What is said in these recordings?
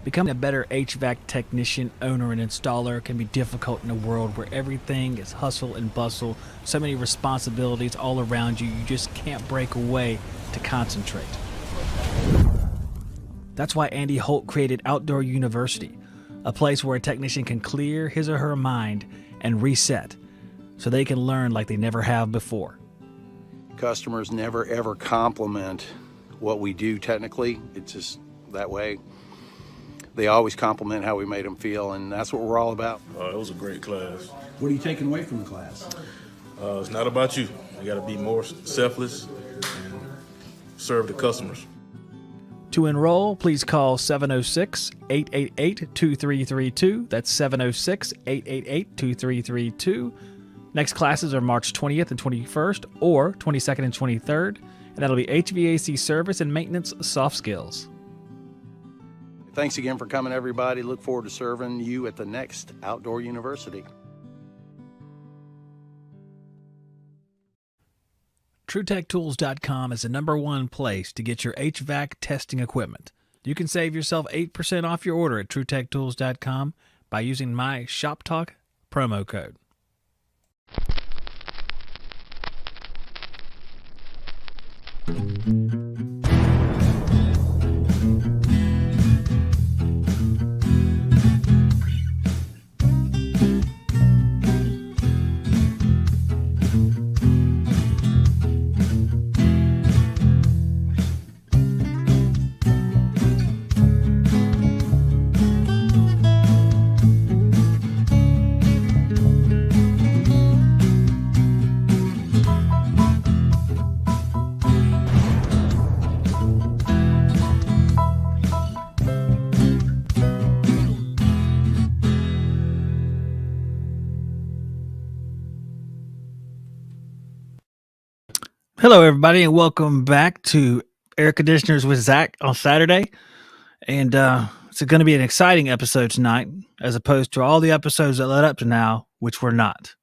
Becoming a better HVAC technician, owner, and installer can be difficult in a world where everything is hustle and bustle, so many responsibilities all around you, you just can't break away to concentrate. That's why Andy Holt created Outdoor University, a place where a technician can clear his or her mind and reset so they can learn like they never have before. Customers never ever compliment what we do technically. It's just that way. They always compliment how we made them feel, and that's what we're all about. It was a great class. What are you taking away from the class? It's not about you. You got to be more selfless and serve the customers. To enroll, please call 706-888-2332. That's 706-888-2332. Next classes are March 20th and 21st, or 22nd and 23rd, and that'll be HVAC service and maintenance soft skills. Thanks again for coming, everybody. Look forward to serving you at the next Outdoor University. TrueTechTools.com is the #1 place to get your HVAC testing equipment. You can save yourself 8% off your order at TrueTechTools.com by using my Shop Talk promo code. Hello, everybody, and welcome back to Air Conditioners with Zach on Saturday. And it's going to be an exciting episode tonight, as opposed to all the episodes that led up to now, which were not.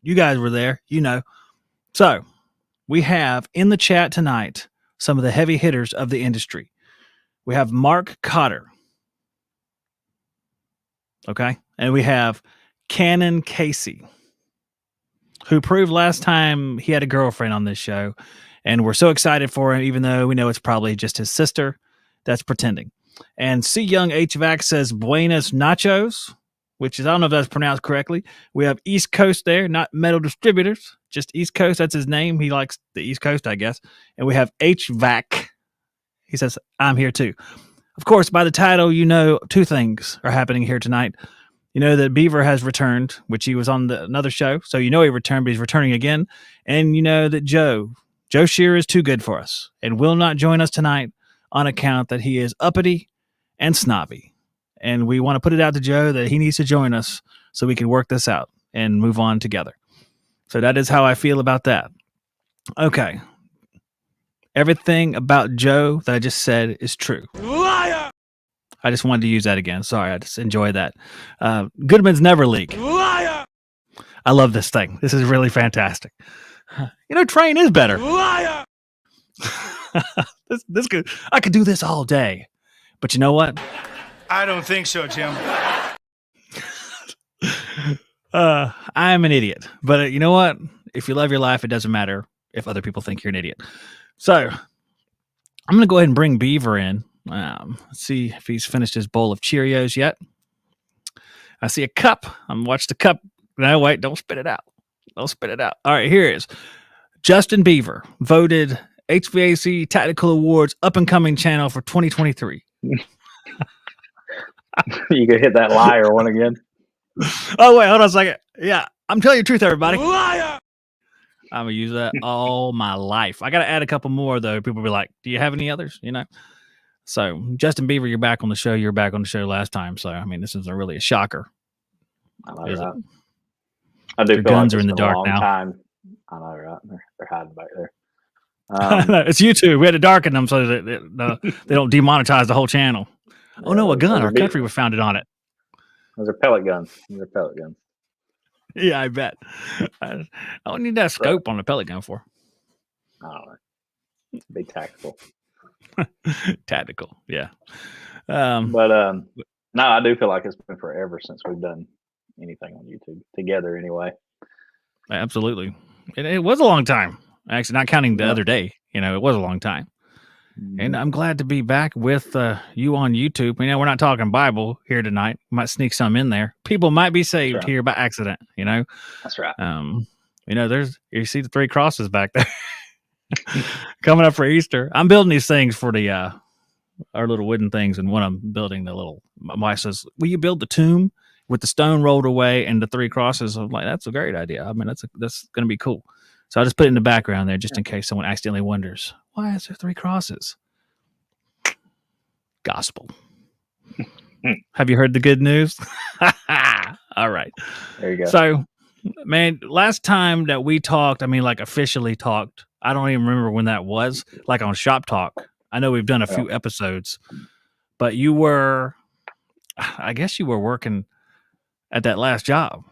You guys were there, you know. So we have in the chat tonight some of the heavy hitters of the industry. We have Mark Cotter. Okay. And we have Cannon Casey, who proved last time he had a girlfriend on this show. And we're so excited for him, even though we know it's probably just his sister that's pretending. And C. Young HVAC says Buenos Nachos, which is, I don't know if that's pronounced correctly. We have East Coast there, not Metal Distributors, just East Coast. That's his name. He likes the East Coast, I guess. And we have HVAC. He says, I'm here too. Of course, by the title, you know two things are happening here tonight. You know that Beaver has returned, which he was on another show. So you know he returned, but he's returning again. And you know that Joe Shearer is too good for us and will not join us tonight on account that he is uppity and snobby. And we want to put it out to Joe that he needs to join us so we can work this out and move on together. So that is how I feel about that. Okay. Everything about Joe that I just said is true. Liar! I just wanted to use that again. Sorry, I just enjoy that. Goodman's Never Leak. Liar! I love this thing. This is really fantastic. You know, Train is better. Liar! this could, I could do this all day. But you know what? I don't think so, Tim. I'm an idiot. But you know what? If you love your life, it doesn't matter if other people think you're an idiot. So I'm going to go ahead and bring Beaver in. Let's see if he's finished his bowl of Cheerios yet. I see a cup. I'm watch the cup. No, wait, don't spit it out. Don't spit it out. All right, here it is. Justin Beaver voted HVAC Tactical Awards Up and Coming Channel for 2023. You could hit that liar one again. Oh, wait, hold on a second. Yeah, I'm telling you the truth, everybody. Liar! I'm going to use that all my life. I got to add a couple more, though. People will be like, do you have any others? You know? So, Justin Beaver, you're back on the show. You were back on the show last time. So, I mean, this is really a shocker. I know, right? I do Your feel guns like are in the dark now. Time. I know, right? They're hiding back there. It's YouTube. We had to darken them so that they don't demonetize the whole channel. Oh, no, a gun. Our country was founded on it. Those are pellet guns. Yeah, I bet. I don't need that scope on a pellet gun for. I don't know. Be tactical. Tactical, yeah. But no, I do feel like it's been forever since we've done anything on YouTube together. Anyway, absolutely. It was a long time, actually, not counting the Yeah. other day. It was a long time. And Mhm. I'm glad to be back with you on YouTube. We're not talking Bible here tonight. Might sneak some in there. People might be saved right. here by accident. That's right. There's you see the 3 crosses back there coming up for Easter. I'm building these things for the our little wooden things, and when I'm building the little, my wife says, "Will you build the tomb with the stone rolled away and the 3 crosses?" I'm like, "That's a great idea. I mean, that's going to be cool." So I just put it in the background there, just in case someone accidentally wonders, why is there 3 crosses? Gospel. Have you heard the good news? All right. There you go. So, man, last time that we talked, like officially talked, I don't even remember when that was, like on Shop Talk. I know we've done a few episodes, but I guess you were working at that last job.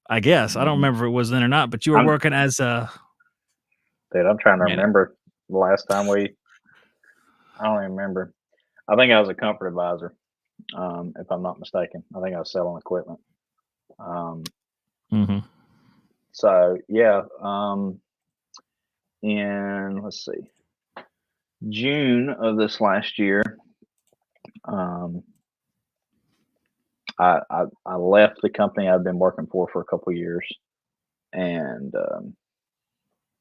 I guess. I don't remember if it was then or not, but you were working as a... Dude, I'm trying to remember the last time I don't even remember. I think I was a comfort advisor, if I'm not mistaken. I think I was selling equipment. So yeah, in let's see, June of this last year, I left the company I'd been working for a couple of years, and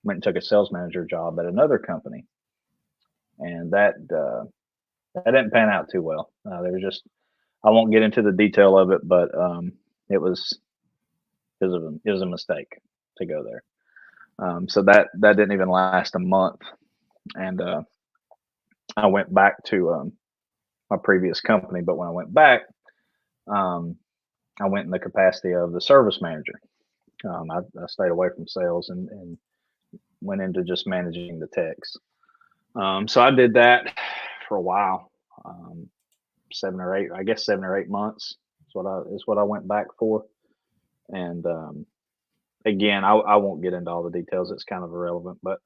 went and took a sales manager job at another company, and that didn't pan out too well. There was just, I won't get into the detail of it, but it was a mistake to go there. So that didn't even last a month, and I went back to my previous company. But when I went back, I went in the capacity of the service manager. I stayed away from sales and went into just managing the techs. So I did that for a while, 7 or 8 months is what I went back for. And again, I won't get into all the details. It's kind of irrelevant, but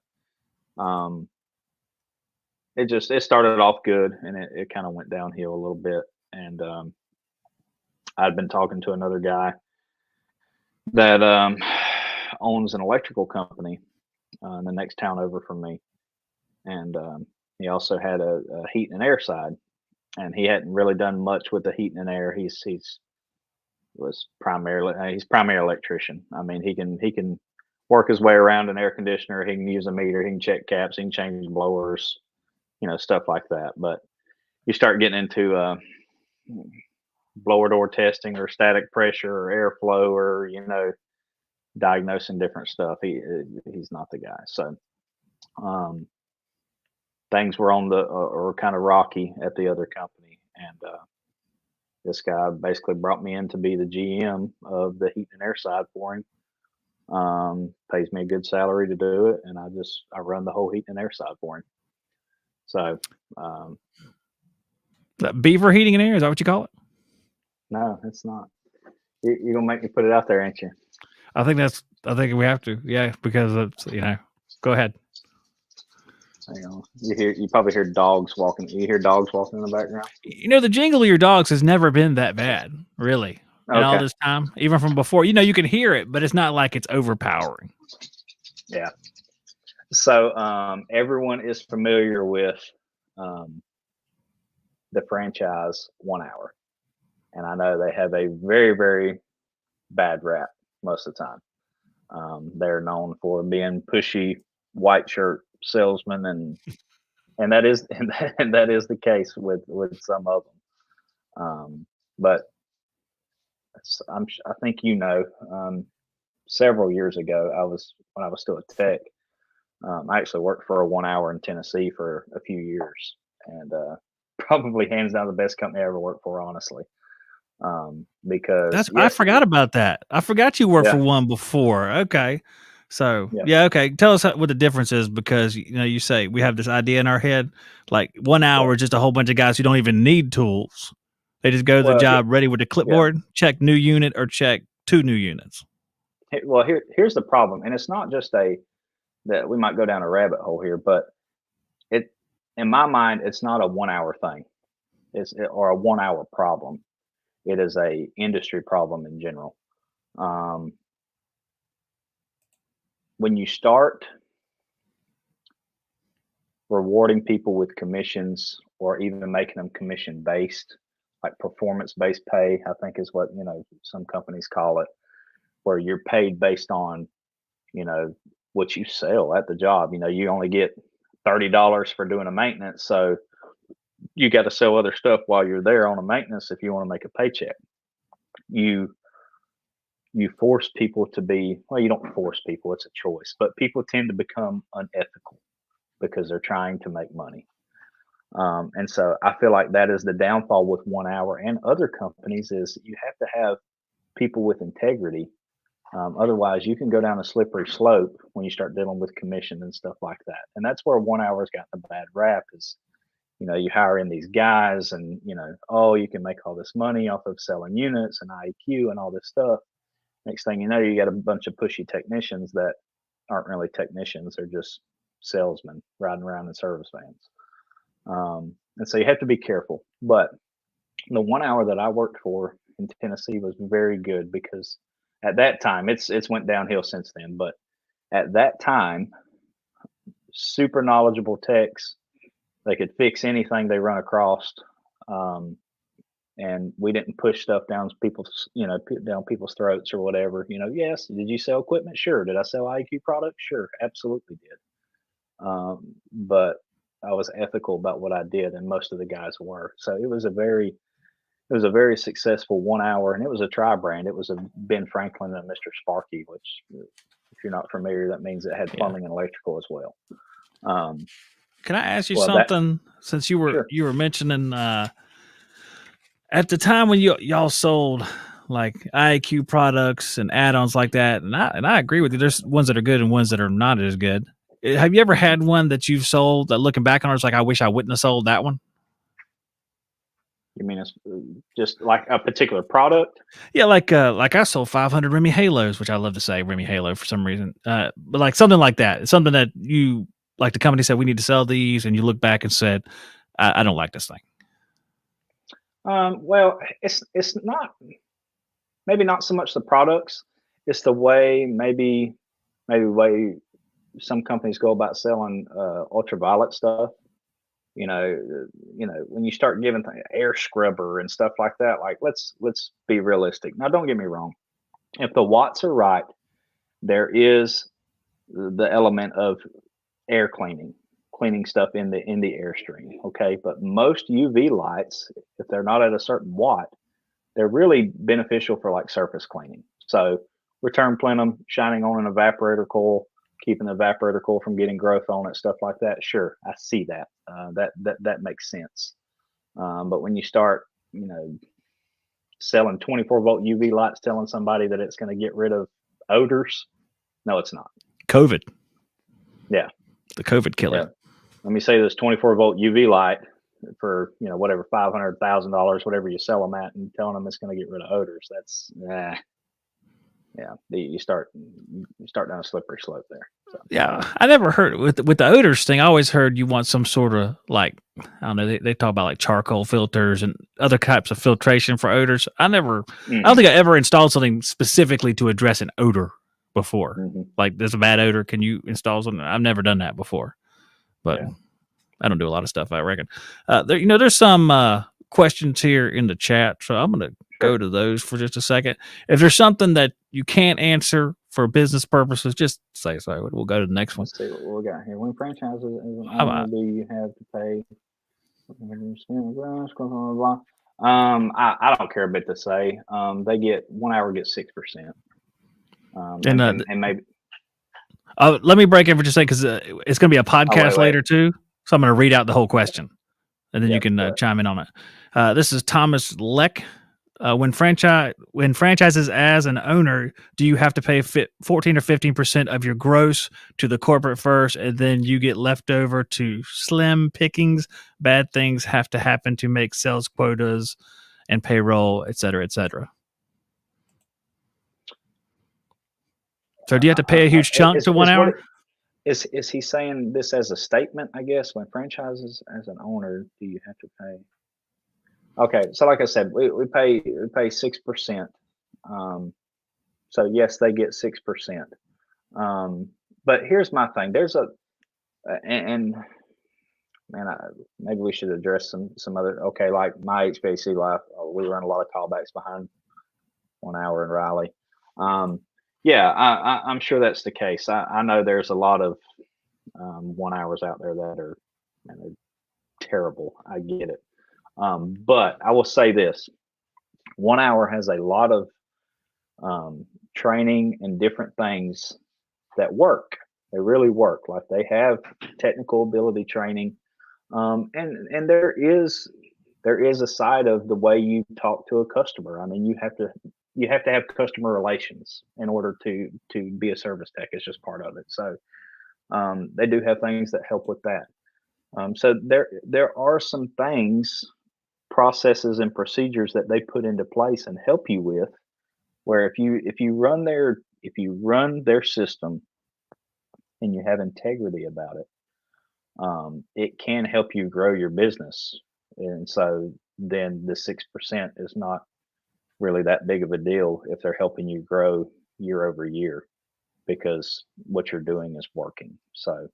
it started off good, and it kind of went downhill a little bit. And I'd been talking to another guy that owns an electrical company in the next town over from me, and he also had a heat and air side, and he hadn't really done much with the heat and air. He's primarily electrician. I mean, he can work his way around an air conditioner. He can use a meter. He can check caps. He can change blowers, stuff like that. But you start getting into blower door testing or static pressure or airflow or diagnosing different stuff. He's not the guy. So things were on or kind of rocky at the other company, and this guy basically brought me in to be the GM of the heat and air side for him. Pays me a good salary to do it, and I run the whole heat and air side for him. So Beaver Heating and Air, is that what you call it? no, it's not. You're gonna make me put it out there, ain't you? I think we have to, yeah, because it's Go ahead. Hang on. You probably hear dogs walking. You hear dogs walking in the background. The jingle of your dogs has never been that bad, really. In all this time, even from before, you can hear it, but it's not like it's overpowering. Yeah. So everyone is familiar with the franchise 1 Hour, and I know they have a very, very bad rap most of the time. They're known for being pushy white shirt salesmen, and that is the case with some of them. But I think several years ago, when I was still a tech, I actually worked for a 1 Hour in Tennessee for a few years, and probably hands down the best company I ever worked for, honestly. Because I forgot about that. I forgot you worked for one before. Okay. So okay. Tell us what the difference is, because you say we have this idea in our head, like 1 hour is just a whole bunch of guys who don't even need tools. They just go to the job ready with a clipboard, check new unit or check 2 new units. Well, here's the problem, and it's not just that we might go down a rabbit hole here, but in my mind, it's not a 1 hour thing. or a 1 hour problem. It is a industry problem in general. When you start rewarding people with commissions or even making them commission based, like performance based pay, I think is what, some companies call it, where you're paid based on, what you sell at the job. You only get $30 for doing a maintenance. So you got to sell other stuff while you're there on a maintenance if you want to make a paycheck. You force people to be, well, you don't force people, it's a choice, but people tend to become unethical because they're trying to make money. And so I feel like that is the downfall with 1 hour and other companies is you have to have people with integrity. Otherwise you can go down a slippery slope when you start dealing with commission and stuff like that. And that's where 1 hour's gotten a bad rap is, you hire in these guys and, oh, you can make all this money off of selling units and IEQ and all this stuff. Next thing you know, you got a bunch of pushy technicians that aren't really technicians. They're just salesmen riding around in service vans. And so you have to be careful. But the 1 hour that I worked for in Tennessee was very good because at that time, it's went downhill since then. But at that time, super knowledgeable techs, they could fix anything they run across. And we didn't push stuff down people's, down people's throats or whatever. Yes, did you sell equipment? Sure. Did I sell IQ products? Sure, absolutely did. But I was ethical about what I did, and most of the guys were. So it was a very successful 1 hour, and it was a tri-brand. It was a Ben Franklin and Mr. Sparky, which, if you're not familiar, that means it had plumbing and electrical as well. Can I ask you something? Since you were mentioning at the time when y'all sold like IAQ products and add-ons like that, and I agree with you. There's ones that are good and ones that are not as good. Have you ever had one that you've sold that looking back on it's like, I wish I wouldn't have sold that one? You mean it's just like a particular product? Yeah, like I sold 500 Remy Halos, which I love to say Remy Halo for some reason. But like something like that. It's something that you like the company said we need to sell these, and you look back and said, I don't like this thing. Well, it's not maybe not so much the products. It's the way maybe way some companies go about selling ultraviolet stuff. When you start giving air scrubber and stuff like that, like let's be realistic. Now, don't get me wrong. If the watts are right, there is the element of air cleaning stuff in the airstream. Okay. But most UV lights, if they're not at a certain watt, they're really beneficial for like surface cleaning. So return plenum, shining on an evaporator coil, keeping the evaporator coil from getting growth on it, stuff like that. Sure, I see that. That makes sense. But when you start, selling 24-volt UV lights, telling somebody that it's going to get rid of odors, no, it's not. COVID. Yeah. The COVID killer. Yeah. Let me say this 24-volt UV light for, whatever, $500,000, whatever you sell them at, and telling them it's going to get rid of odors. That's, yeah, you start down a slippery slope there. So. Yeah, I never heard with the odors thing. I always heard you want some sort of like, I don't know. They talk about like charcoal filters and other types of filtration for odors. I don't think I ever installed something specifically to address an odor before. Mm-hmm. Like there's a bad odor. Can you install something? I've never done that before, but I don't do a lot of stuff, I reckon. There's some questions here in the chat, so I'm going to go to those for just a second. If there's something that you can't answer for business purposes, just say so. We'll go to the next one. Let's see what we got here. When franchises as an owner, do you have to pay? I don't care a bit to say. They get 1 hour gets 6%. And maybe. Let me break in for just a second because it's going to be a podcast later too. So I'm going to read out the whole question, and then you can chime in on it. This is Thomas Leck. When franchises as an owner, do you have to pay 14 or 15% of your gross to the corporate first, and then you get left over to slim pickings? Bad things have to happen to make sales quotas and payroll, et cetera, et cetera. So do you have to pay a huge chunk to 1 hour? Is he saying this as a statement, I guess, when franchises as an owner, do you have to pay? Okay, so like I said, we pay 6%. So yes, they get 6%. But here's my thing. There's and man, maybe we should address some other. Okay, like my HVAC life, we run a lot of callbacks behind 1 hour in Raleigh. Yeah, I'm sure that's the case. I know there's a lot of 1 hours out there that are, man, they're terrible. I get it. But I will say this: 1 hour has a lot of training and different things that work. They really work. Like they have technical ability training, and there is a side of the way you talk to a customer. I mean, you have to have customer relations in order to be a service tech. It's just part of it. So they do have things that help with that. So there are some things, processes and procedures that they put into place and help you with, where if you run their system and you have integrity about it, it can help you grow your business. And so then the 6% is not really that big of a deal if they're helping you grow year over year, because what you're doing is working. So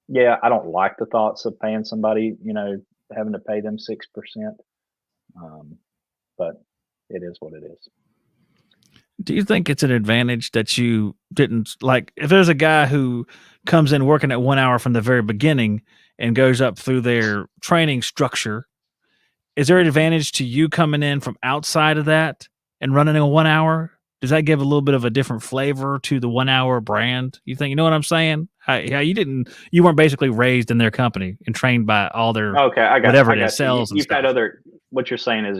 yeah, I don't like the thoughts of paying somebody, having to pay them 6%. But it is what it is. Do you think it's an advantage that you didn't, like, if there's a guy who comes in working at 1 hour from the very beginning and goes up through their training structure, is there an advantage to you coming in from outside of that and running a 1 hour? Does that give a little bit of a different flavor to the 1 hour brand? You think, you know what I'm saying? How you weren't basically raised in their company and trained by all their, Okay, I got whatever I it is, got you. sales and You've had stuff. what you're saying is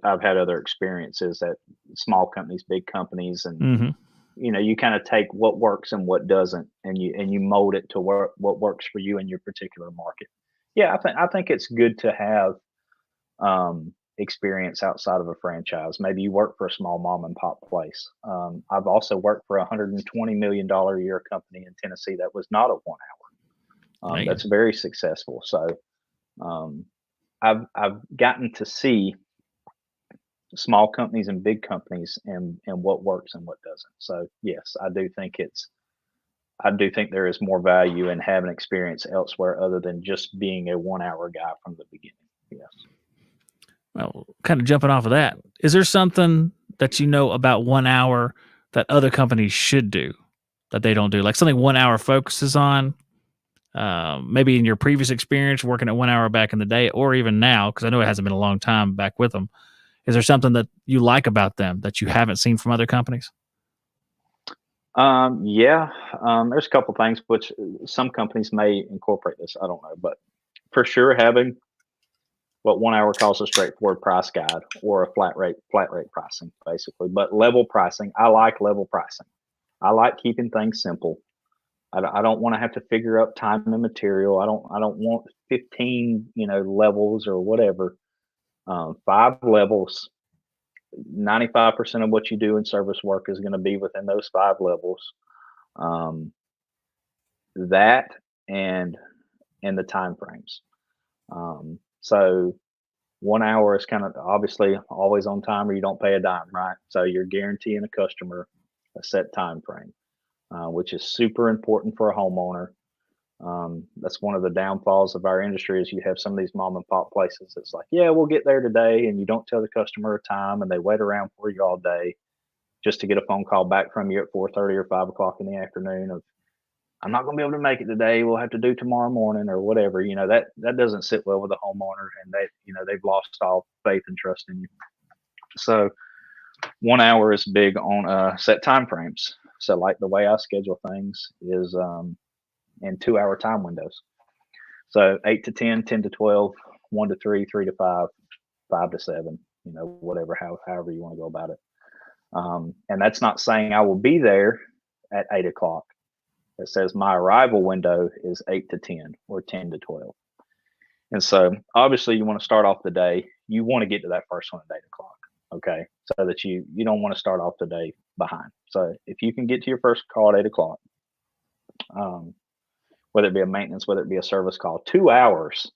I've had other experiences at small companies, big companies, and Mm-hmm. you kind of take what works and what doesn't, and you mold it to what works for you in your particular market. Yeah, I think it's good to have experience outside of a franchise. Maybe you work for a small mom and pop place. I've also worked for $120 million a year company in Tennessee that was not a 1 hour. That's very successful. So I've gotten to see small companies and big companies and what works and what doesn't. So yes, I do think there is more value in having experience elsewhere other than just being a 1 hour guy from the beginning. Yes. Well, kind of jumping off of that, is there something that you know about 1 hour that other companies should do that they don't do? Like something 1 hour focuses on, maybe in your previous experience working at 1 hour back in the day, or even now, because I know it hasn't been a long time back with them. Is there something that you like about them that you haven't seen from other companies? Yeah, there's a couple things which some companies may incorporate this. I don't know, but for sure having what 1 hour calls a straightforward price guide or a flat rate pricing, basically. But level pricing, I like level pricing. I like keeping things simple. I don't want to have to figure up time and material. I don't want 15 levels or whatever. 5 levels. 95% of what you do in service work is going to be within those 5 levels. That and the time frames. So 1 hour is kind of obviously always on time, or you don't pay a dime, right? So you're guaranteeing a customer a set time frame, which is super important for a homeowner. That's one of the downfalls of our industry is you have some of these mom and pop places that's like, yeah, we'll get there today, and you don't tell the customer a time, and they wait around for you all day just to get a phone call back from you at 4:30 or 5 o'clock in the afternoon of, I'm not going to be able to make it today. We'll have to do tomorrow morning or whatever. That doesn't sit well with the homeowner, and they've lost all faith and trust in you. So 1 hour is big on set time frames. So like the way I schedule things is in 2 hour time windows. So 8 to 10, 10 to 12, 1 to 3, 3 to 5, 5 to 7, whatever, however you want to go about it. And that's not saying I will be there at 8 o'clock. It says my arrival window is 8 to 10 or 10 to 12. And so obviously you want to start off the day. You want to get to that first one at 8 o'clock. Okay. So that you don't want to start off the day behind. So if you can get to your first call at 8 o'clock, whether it be a maintenance, whether it be a service call, 2 hours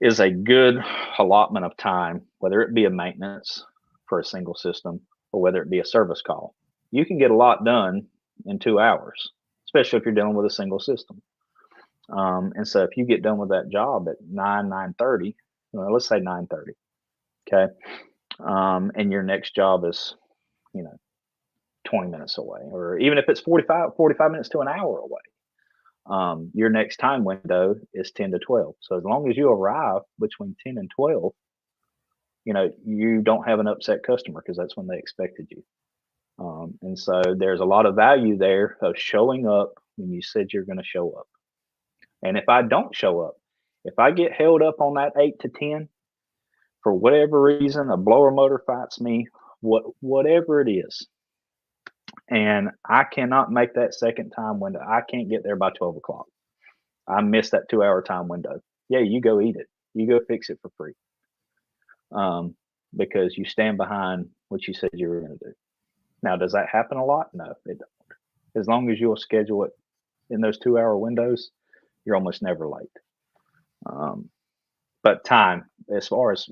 is a good allotment of time, whether it be a maintenance for a single system or whether it be a service call. You can get a lot done in 2 hours, especially if you're dealing with a single system. And so if you get done with that job at 9:30, let's say 9:30, okay, and your next job is, 20 minutes away, or even if it's 45 minutes to an hour away, your next time window is 10 to 12. So as long as you arrive between 10 and 12, you don't have an upset customer because that's when they expected you. And so there's a lot of value there of showing up when you said you're going to show up. And if I don't show up, if I get held up on that 8 to 10, for whatever reason, a blower motor fights me, whatever it is, and I cannot make that second time window, I can't get there by 12 o'clock. I missed that 2 hour time window. Yeah, you go eat it. You go fix it for free. Because you stand behind what you said you were going to do. Now, does that happen a lot? No, it don't. As long as you'll schedule it in those 2 hour windows, you're almost never late. But time, as far as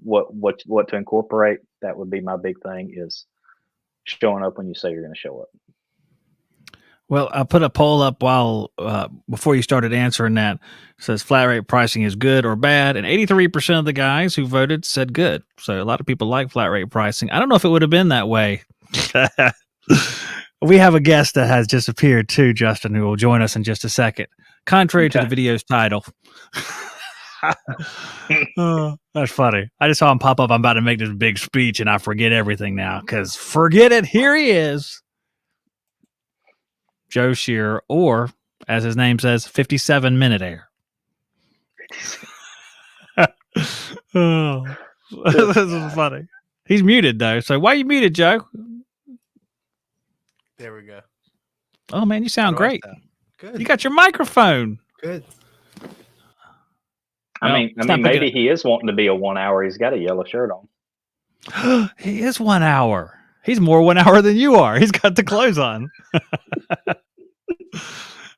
what to incorporate, that would be my big thing, is showing up when you say you're going to show up. Well, I put a poll up before you started answering that. It says flat rate pricing is good or bad, and 83% of the guys who voted said good. So a lot of people like flat rate pricing. I don't know if it would have been that way. We have a guest that has just appeared too, Justin, who will join us in just a second. Contrary to the video's title. Oh, that's funny. I just saw him pop up. I'm about to make this big speech and I forget everything now, because forget it. Here he is. Joe Shearer, or as his name says, 57-minute air. Oh, this is funny. He's muted though. So why are you muted, Joe? There we go. Oh man, you sound great. Good. You got your microphone. Good. I mean, maybe he is wanting to be a 1 hour. He's got a yellow shirt on. He is 1 hour. He's more 1 hour than you are. He's got the clothes on.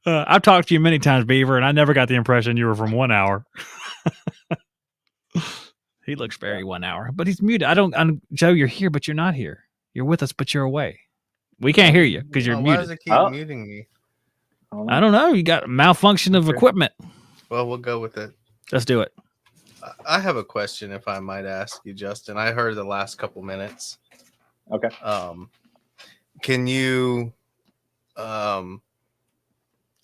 I've talked to you many times, Beaver, and I never got the impression you were from 1 hour. He looks very 1 hour, but he's muted. Joe, you're here, but you're not here. You're with us, but you're away. We can't hear you because you're muted. Why does it keep muting me? I don't know. You got a malfunction of equipment. Well, we'll go with it. Let's do it. I have a question, if I might ask you, Justin. I heard the last couple minutes. Okay. Can you,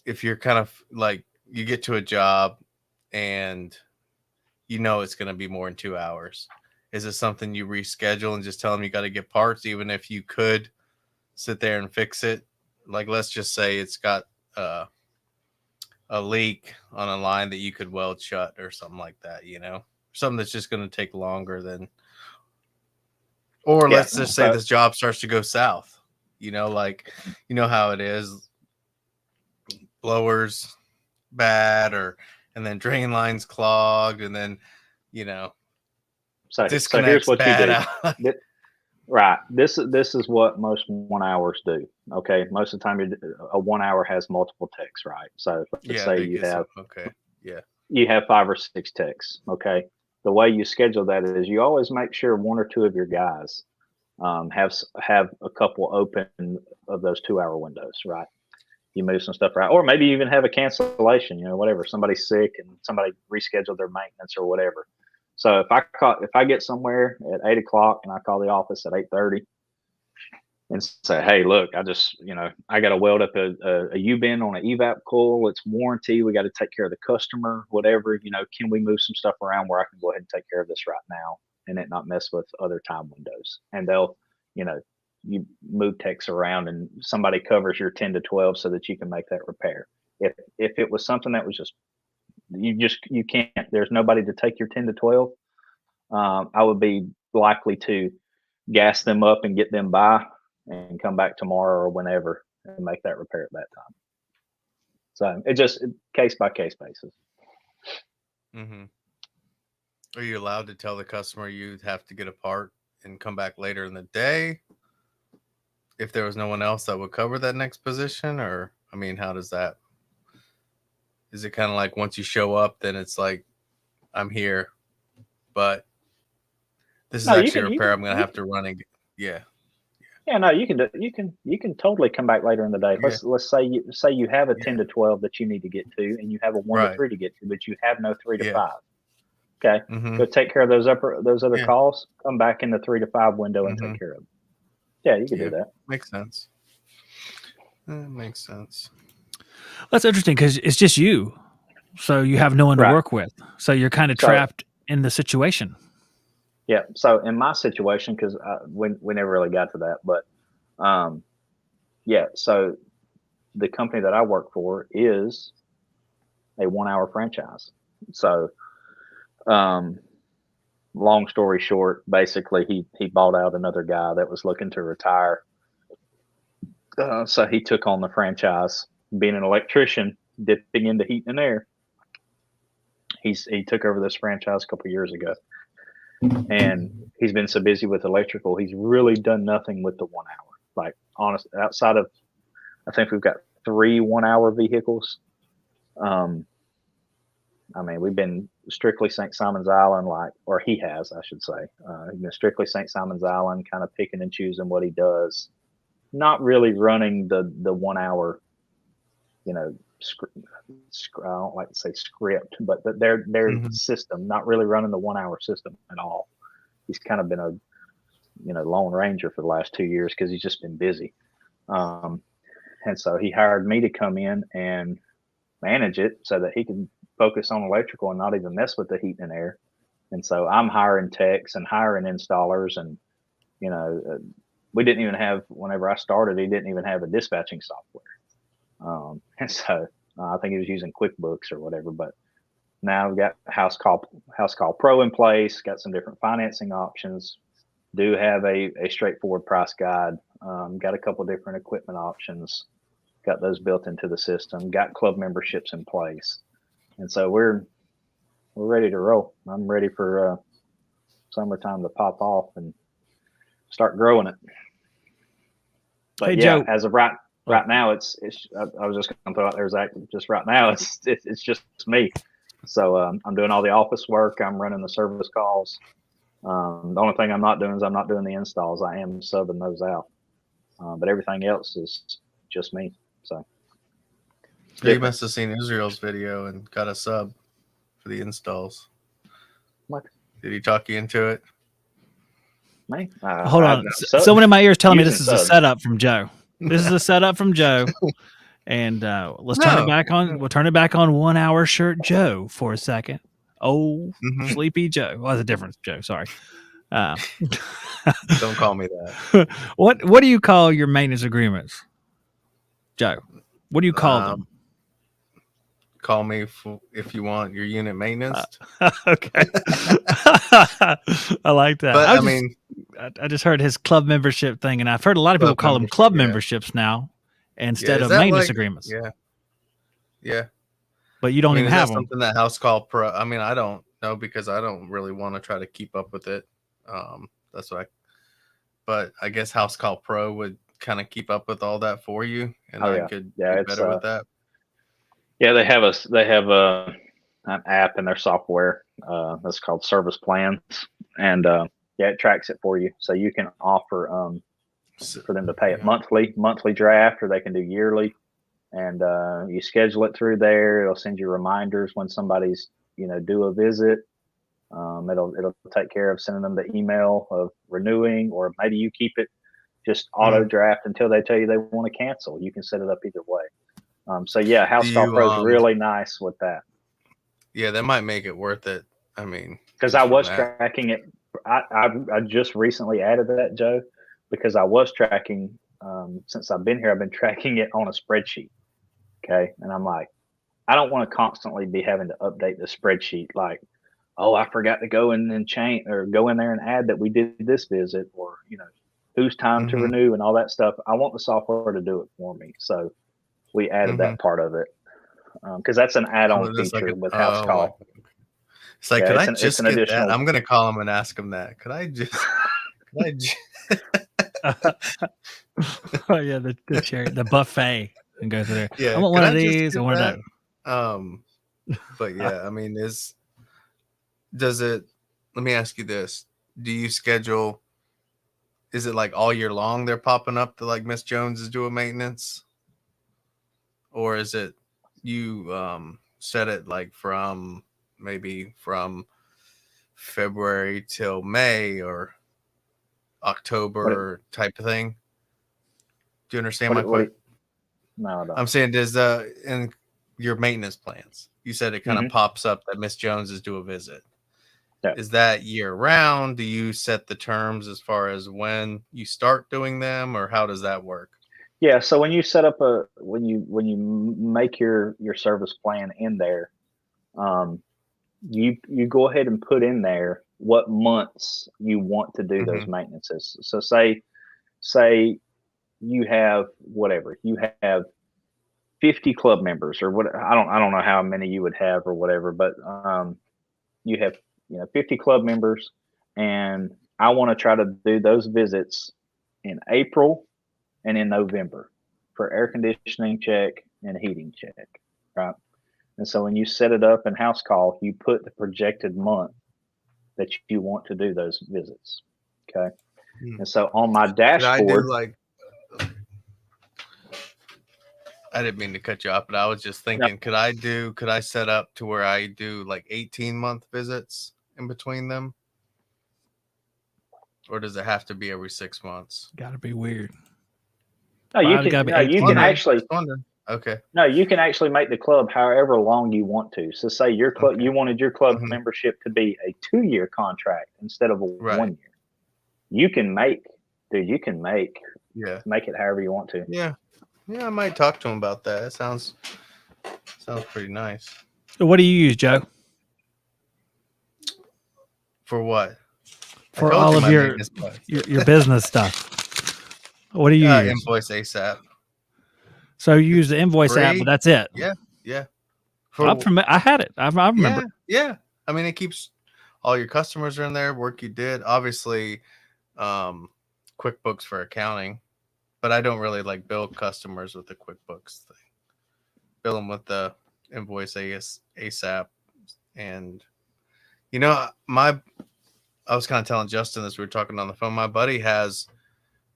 if you're kind of like, you get to a job and it's going to be more than 2 hours, is it something you reschedule and just tell them you got to get parts, even if you could sit there and fix it? Like, let's just say it's got a leak on a line that you could weld shut or something like that, something that's just going to take longer than, or let's just say this job starts to go south, like, how it is, blowers bad, and then drain lines clogged, and then, so here's what you do. Right. This is what most 1 hours do. Okay. Most of the time, a 1 hour has multiple techs, right? So let's say you have, you have 5 or 6 techs. Okay. The way you schedule that is you always make sure 1 or 2 of your guys have a couple open of those 2 hour windows, right? You move some stuff around, or maybe you even have a cancellation, whatever. Somebody's sick and somebody rescheduled their maintenance or whatever. So if I get somewhere at 8 o'clock and I call the office at 8:30 and say, hey, look, I just, I got to weld up a U-bend on an evap coil. It's warranty. We got to take care of the customer, whatever, can we move some stuff around where I can go ahead and take care of this right now and it not mess with other time windows? And they'll, you move techs around and somebody covers your 10 to 12 so that you can make that repair. If it was something that was just, you can't, there's nobody to take your 10 to 12, I would be likely to gas them up and get them by and come back tomorrow or whenever and make that repair at that time. So it just case by case basis. Mm-hmm. Are you allowed to tell the customer you'd have to get a part and come back later in the day if there was no one else that would cover that next position? Or, how does that, is it kind of like once you show up, then it's like, I'm here, but this is No, you actually can- a you repair can- I'm going to you have to run and yeah. Yeah, no, you can do. You can totally come back later in the day. Let's say you have a 10 to 12 that you need to get to, and you have a 1 to Right. 3 to get to, but you have no 3 to Yeah. 5. Okay, Mhm. go take care of those other Yeah. calls. Come back in the 3 to 5 window and Mhm. take care of them. Yeah, you can Yeah. do that. Makes sense. That makes sense. That's interesting because it's just you, so you have no one to Right. work with, so you're kind of So- trapped in the situation. Yeah. So in my situation, because we never really got to that, but yeah. So the company that I work for is a 1-hour franchise. So, long story short, basically he bought out another guy that was looking to retire. So he took on the franchise, being an electrician, dipping into heat and air. He took over this franchise a couple years ago, and he's been so busy with electrical, he's really done nothing with the 1 hour. Like, honest, outside of, I think we've got 3 1-hour vehicles. I mean, we've been strictly St. Simon's Island, or he has, I should say. He's been strictly St. Simon's Island, kind of picking and choosing what he does, not really running the 1 hour, I don't like to say script, but their Mhm. system, not really running the 1 hour system at all. He's kind of been a lone ranger for the last 2 years because he's just been busy. And so he hired me to come in and manage it so that he can focus on electrical and not even mess with the heat and air. And so I'm hiring techs and hiring installers, and we didn't even have, whenever I started, he didn't even have a dispatching software. And so I think he was using QuickBooks or whatever, but now we've got House Call Pro in place, got some different financing options, do have a straightforward price guide, got a couple different equipment options, got those built into the system, got club memberships in place. And so we're ready to roll. I'm ready for summertime to pop off and start growing it. But Hey, yeah, Joe. as of right now, it's I was just going to throw out there, Zach, just right now, it's just me. So I'm doing all the office work. I'm running the service calls. The only thing I'm not doing is I'm not doing the installs. I am subbing those out. But everything else is just me. So You must have seen Israel's video and got a sub for the installs. What? Did he talk you into it? Me? Hold on. Someone in my ear is telling me this is a subs. setup from Joe. This is a setup from Joe. And let's turn it back on. We'll turn it back on 1 hour shirt Joe for a second. Oh, sleepy Joe. Well, that's a different Joe. Sorry. Don't call me that. What do you call your maintenance agreements, Joe? What do you call them? Call me if you want your unit maintenance. Okay. I like that. But I just heard his club membership thing, and I've heard a lot of people call them club memberships now instead of maintenance agreements. Yeah. Yeah. But you don't even have them. Something that House Call Pro. I mean, I don't know because I don't really want to try to keep up with it. That's what but I guess House Call Pro would kind of keep up with all that for you, and I could be better with that. Yeah, they have an app in their software that's called Service Plans, and it tracks it for you, so you can offer for them to pay it monthly draft, or they can do yearly, and you schedule it through there. It'll send you reminders when somebody's due a visit. It'll take care of sending them the email of renewing, or maybe you keep it just auto draft until they tell you they want to cancel. You can set it up either way. So yeah, House Call Pro is really nice with that. Yeah, that might make it worth it. I mean, because I was tracking it. I just recently added that, Joe, because I was tracking since I've been here. I've been tracking it on a spreadsheet. Okay, and I'm like, I don't want to constantly be having to update the spreadsheet. Like, oh, I forgot to go in and change, or go in there and add that we did this visit, or whose time to renew and all that stuff. I want the software to do it for me. So we added that part of it because that's an add-on feature with House Call. It's like, could I just get that? I'm going to call him and ask him that. Could I just? Oh yeah, the cherry, the buffet, and go through there. Yeah, I want one of these. I want that. But yeah, I mean, Does it? Let me ask you this: do you schedule? Is it like all year long they're popping up to like Miss Jones is doing maintenance, or is it you set it like from February till May or October type of thing? Do you understand my question? No, I don't. I'm saying, does in your maintenance plans, you said it kind of pops up that Miss Jones is due a visit. Yeah. Is that year round? Do you set the terms as far as when you start doing them, or how does that work? Yeah. So when you set up when you make your service plan in there, you go ahead and put in there what months you want to do those maintenances. So say you have 50 club members or what, I don't know how many you would have or whatever, but you have 50 club members, and I want to try to do those visits in April and in November for air conditioning check and heating check, right? And so when you set it up in house call, you put the projected month that you want to do those visits. Okay. And so on my dashboard, I didn't mean to cut you off, but I was just thinking, could I set up to where I do like 18-month visits in between them? Or does it have to be every 6 months? Gotta be weird. No, you can actually. Okay. No, you can actually make the club however long you want to. So say your club, you wanted your club membership to be a 2-year contract instead of a 1 year. You can make it however you want to. Yeah. Yeah, I might talk to him about that. It sounds pretty nice. So what do you use, Joe? For what? For all of your business stuff. What do you use? Invoice ASAP. So you use the invoice app, but that's it. Yeah. I had it. I remember. Yeah. I mean, it keeps all your customers are in there, work you did. Obviously, QuickBooks for accounting, but I don't really like bill customers with the QuickBooks thing. Bill them with the invoice ASAP. And, I was kind of telling Justin this, we were talking on the phone. My buddy has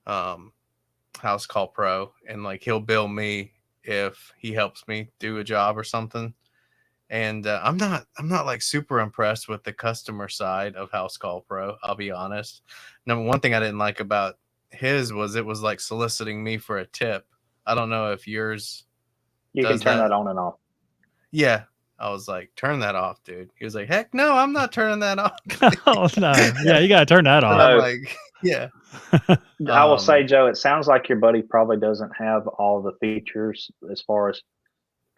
House Call Pro, and like he'll bill me if he helps me do a job or something. And I'm not like super impressed with the customer side of House Call Pro. I'll be honest. Number one thing I didn't like about his was it was like soliciting me for a tip. I don't know if yours. You can turn that on and off. Yeah. I was like, turn that off, dude. He was like, heck no, I'm not turning that off. Oh, no. Yeah, you got to turn that off. I'm like, yeah. I will say, Joe, it sounds like your buddy probably doesn't have all the features as far as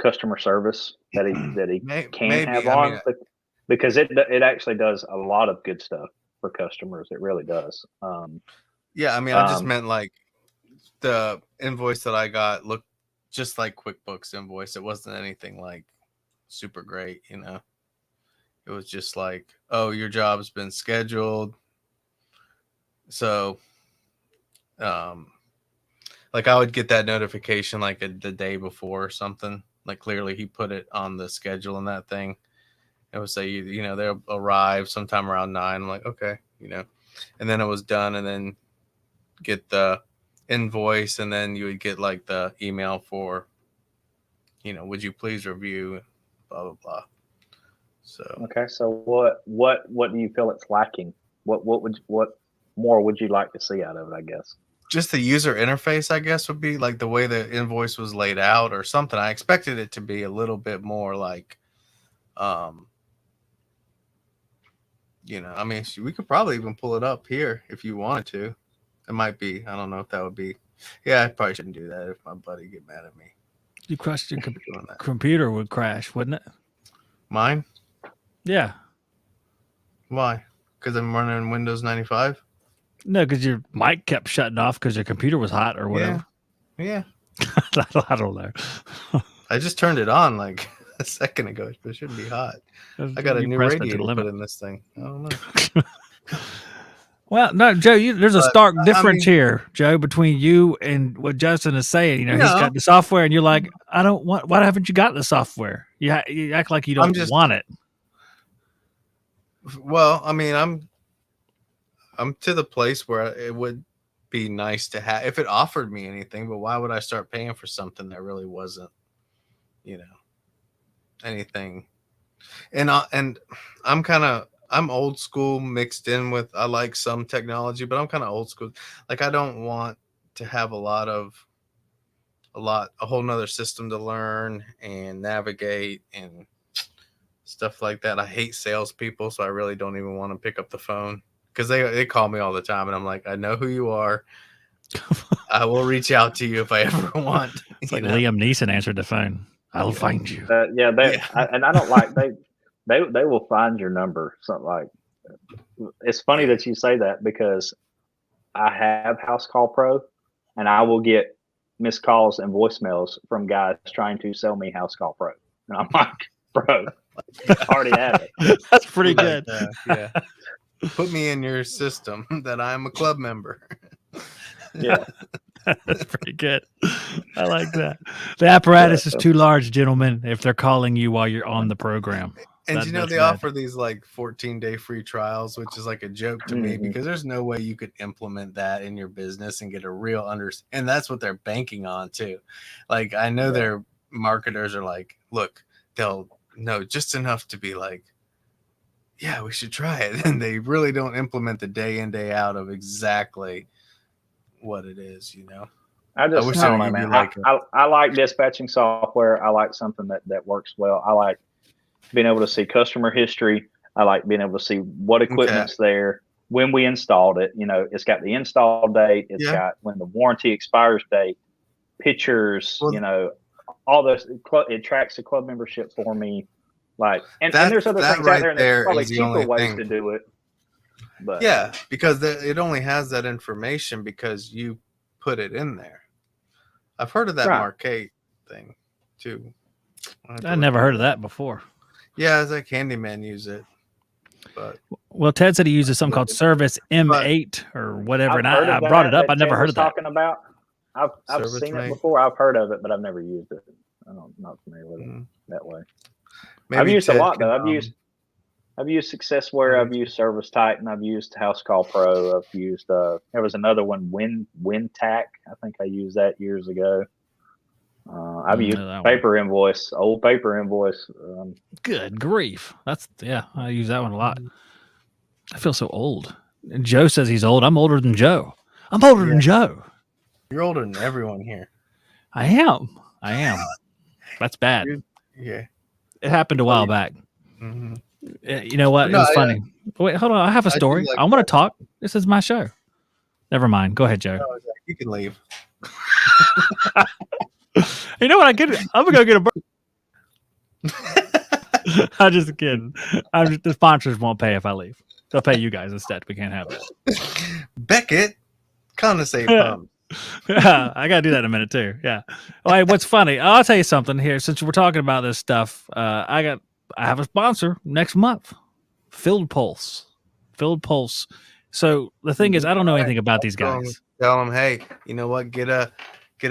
customer service that he can have on, because it actually does a lot of good stuff for customers. It really does. Yeah, I mean, I just meant like the invoice that I got looked just like QuickBooks invoice. It wasn't anything like super great, It was just like, oh, your job's been scheduled. So, like I would get that notification like the day before or something. Like clearly he put it on the schedule and that thing. It would say, they'll arrive sometime around 9. I'm like, okay, and then it was done, and then get the invoice, and then you would get like the email for, would you please review, blah blah blah. So okay, so what do you feel it's lacking? What more would you like to see out of it? I guess just the user interface, I guess, would be like the way the invoice was laid out or something. I expected it to be a little bit more like, I mean, we could probably even pull it up here if you wanted to. It might be, I don't know if that would be, I probably shouldn't do that if my buddy get mad at me. You crushed your computer would crash, wouldn't it? Mine? Yeah. Why? Because I'm running Windows 95? No, because your mic kept shutting off because your computer was hot or whatever. Yeah. I don't know. I just turned it on like a second ago. It shouldn't be hot. I got a new radiator to put in this thing. I don't know. Well, no, Joe, there's a stark difference here, Joe, between you and what Justin is saying. He's got the software, and you're like, I don't want. Why haven't you got the software? You act like you don't want it. Well, I mean, I'm to the place where it would be nice to have if it offered me anything, but why would I start paying for something that really wasn't, you know, anything? And I'm old school mixed in with I like some technology, but I'm kind of old school. Like I don't want to have a whole nother system to learn and navigate and stuff like that. I hate salespeople, so I really don't even want to pick up the phone because they call me all the time, and I'm like, I know who you are. I will reach out to you if I ever want. It's like Liam Neeson answered the phone. I'll find you. And I don't like they will find your number. Something like it's funny that you say that because I have House Call Pro, and I will get missed calls and voicemails from guys trying to sell me House Call Pro, and I'm like, bro, I already have it. That's pretty good. Yeah. Put me in your system that I'm a club member. Yeah. That's pretty good. I like that. The apparatus is too large, gentlemen, if they're calling you while you're on the program. And That- you know, that's they bad. offer these like 14-day free trials, which is like a joke to me because there's no way you could implement that in your business and get a real and that's what they're banking on too. Like I know their marketers are like, look, they'll know just enough to be like, yeah, we should try it. And they really don't implement the day in, day out of exactly what it is, you know. I wish don't they would know, give you man. like I like dispatching software. I like something that works well. I like being able to see customer history. I like being able to see what equipment's there, when we installed it. You know, it's got the install date. It's got when the warranty expires date, pictures, Well, you know, all this. It tracks the club membership for me. Like, and there's other that things right out there, and there there's probably is the cheaper only ways thing. to do it. But yeah, because it only has that information because you put it in there. I've heard of that Right. Marquette thing too. I never heard of that before. Yeah, it's like Handyman use it. But Well, Ted said he uses something called Service M8 or whatever, and I brought it up. I never heard of that. Talking about, I've Service seen it Mate. before. I've heard of it, but I've never used it. I'm not familiar with it that way. maybe I've used Ted a lot can, though. I've used Successware. I've used Service Titan. I've used House Call Pro. I've used there was another one, WinTac. I think I used that years ago. I've used Paper Invoice, old Paper Invoice. Good grief. I use that one a lot. I feel so old. And Joe says he's old. I'm older than Joe. I'm older than Joe. You're older than everyone here. I am. That's bad. Yeah. It happened a while back. Mm-hmm. You know what? It was funny. Wait, hold on. I have a story. I want to talk. This is my show. Never mind. Go ahead, Joe. No, you can leave. You know what? I'm gonna go get a burger. I'm just kidding. The sponsors won't pay if I leave. They'll pay you guys instead. We can't have it. Beckett, condensate pump. Yeah, I gotta do that in a minute too. Yeah. All right. What's funny? I'll tell you something here. Since we're talking about this stuff, I have a sponsor next month. Filled Pulse. So the thing is, I don't know anything about these guys. Tell them, hey, you know what? Get a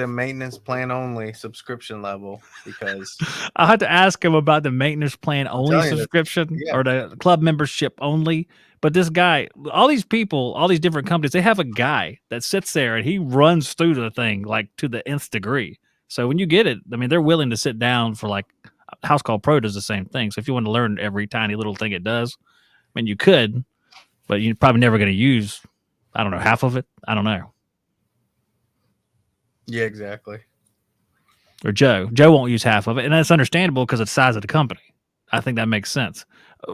maintenance plan only subscription level because I'll have to ask him about the maintenance plan only subscription or the club membership only. But this guy, all these people, all these different companies, they have a guy that sits there and he runs through the thing like to the nth degree. So when you get it, I mean, they're willing to sit down for like House Call Pro does the same thing. So if you want to learn every tiny little thing it does, I mean, you could, but you're probably never going to use, I don't know, half of it. I don't know. Yeah, exactly. Or Joe won't use half of it. And that's understandable because of the size of the company. I think that makes sense.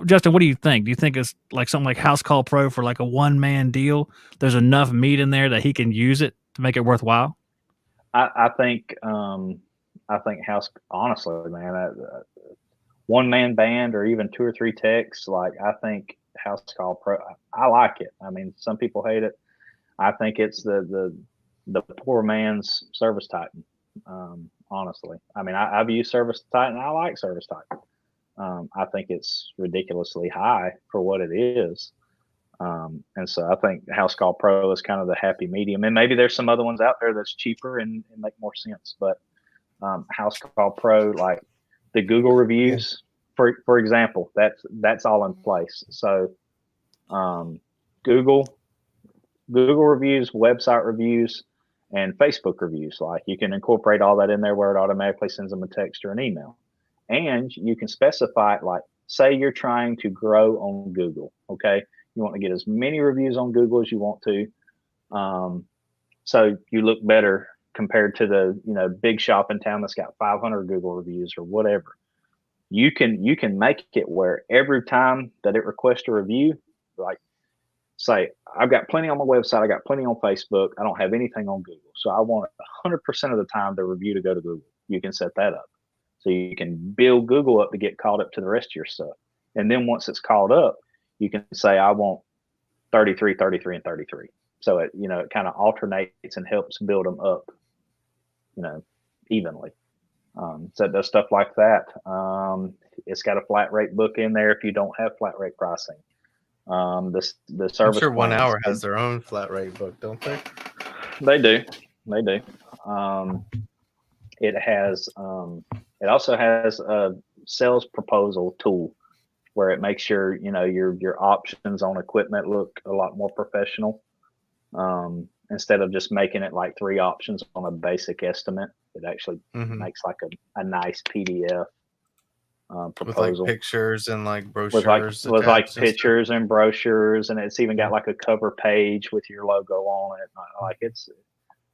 Justin, what do you think? Do you think it's like something like House Call Pro for like a one-man deal? There's enough meat in there that he can use it to make it worthwhile? I think House, honestly, man, one-man band or even 2 or 3 techs, like I think House Call Pro, I like it. I mean, some people hate it. I think it's the poor man's Service Titan. Honestly, I mean, I've used Service Titan. I like Service Titan. I think it's ridiculously high for what it is. And so I think House Call Pro is kind of the happy medium. And maybe there's some other ones out there that's cheaper and make more sense. But House Call Pro, like the Google reviews, for example, that's all in place. So Google reviews, website reviews, and Facebook reviews. Like you can incorporate all that in there where it automatically sends them a text or an email. And you can specify it, like say you're trying to grow on Google. Okay. You want to get as many reviews on Google as you want to. So you look better compared to the, big shop in town that's got 500 Google reviews or whatever. You can make it where every time that it requests a review, like say, I've got plenty on my website, I got plenty on Facebook, I don't have anything on Google. So I want 100% of the time the review to go to Google. You can set that up. So you can build Google up to get caught up to the rest of your stuff. And then once it's caught up, you can say, I want 33, 33, and 33. So it, it kind of alternates and helps build them up, evenly. So it does stuff like that. It's got a flat rate book in there if you don't have flat rate pricing. The service. I'm sure 1 Hour has their own flat rate book, don't they? They do. It has. It also has a sales proposal tool where it makes your options on equipment look a lot more professional. Instead of just making it like 3 options on a basic estimate, it actually makes like a nice PDF proposal with like pictures and like brochures with like pictures and brochures, and it's even got like a cover page with your logo on it. Like it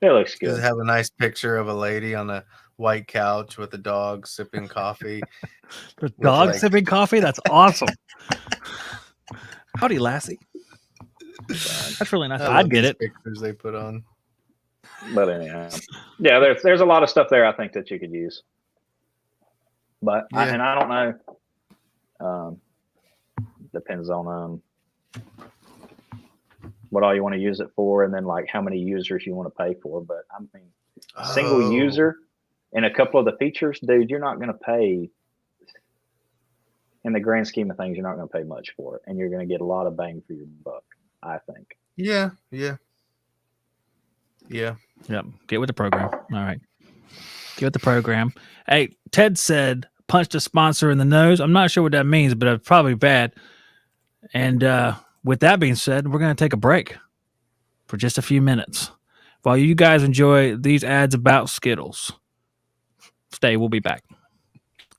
looks good. Does it have a nice picture of a lady on a white couch with a dog sipping coffee? The dog sipping coffee? That's awesome. Howdy, Lassie. That's really nice. I'd get it. Pictures they put on. But anyhow, yeah, there's a lot of stuff there I think that you could use. But I don't know. Depends on what all you want to use it for, and then like how many users you want to pay for. But I mean, single user and a couple of the features, dude, you're not going to pay. In the grand scheme of things, you're not going to pay much for it, and you're going to get a lot of bang for your buck, I think. Yeah. Yep. Get with the program. All right. Get with the program. Hey, Ted said, punched a sponsor in the nose. I'm not sure what that means, but it's probably bad. And with that being said, we're going to take a break for just a few minutes. While you guys enjoy these ads about Skittles, stay. We'll be back.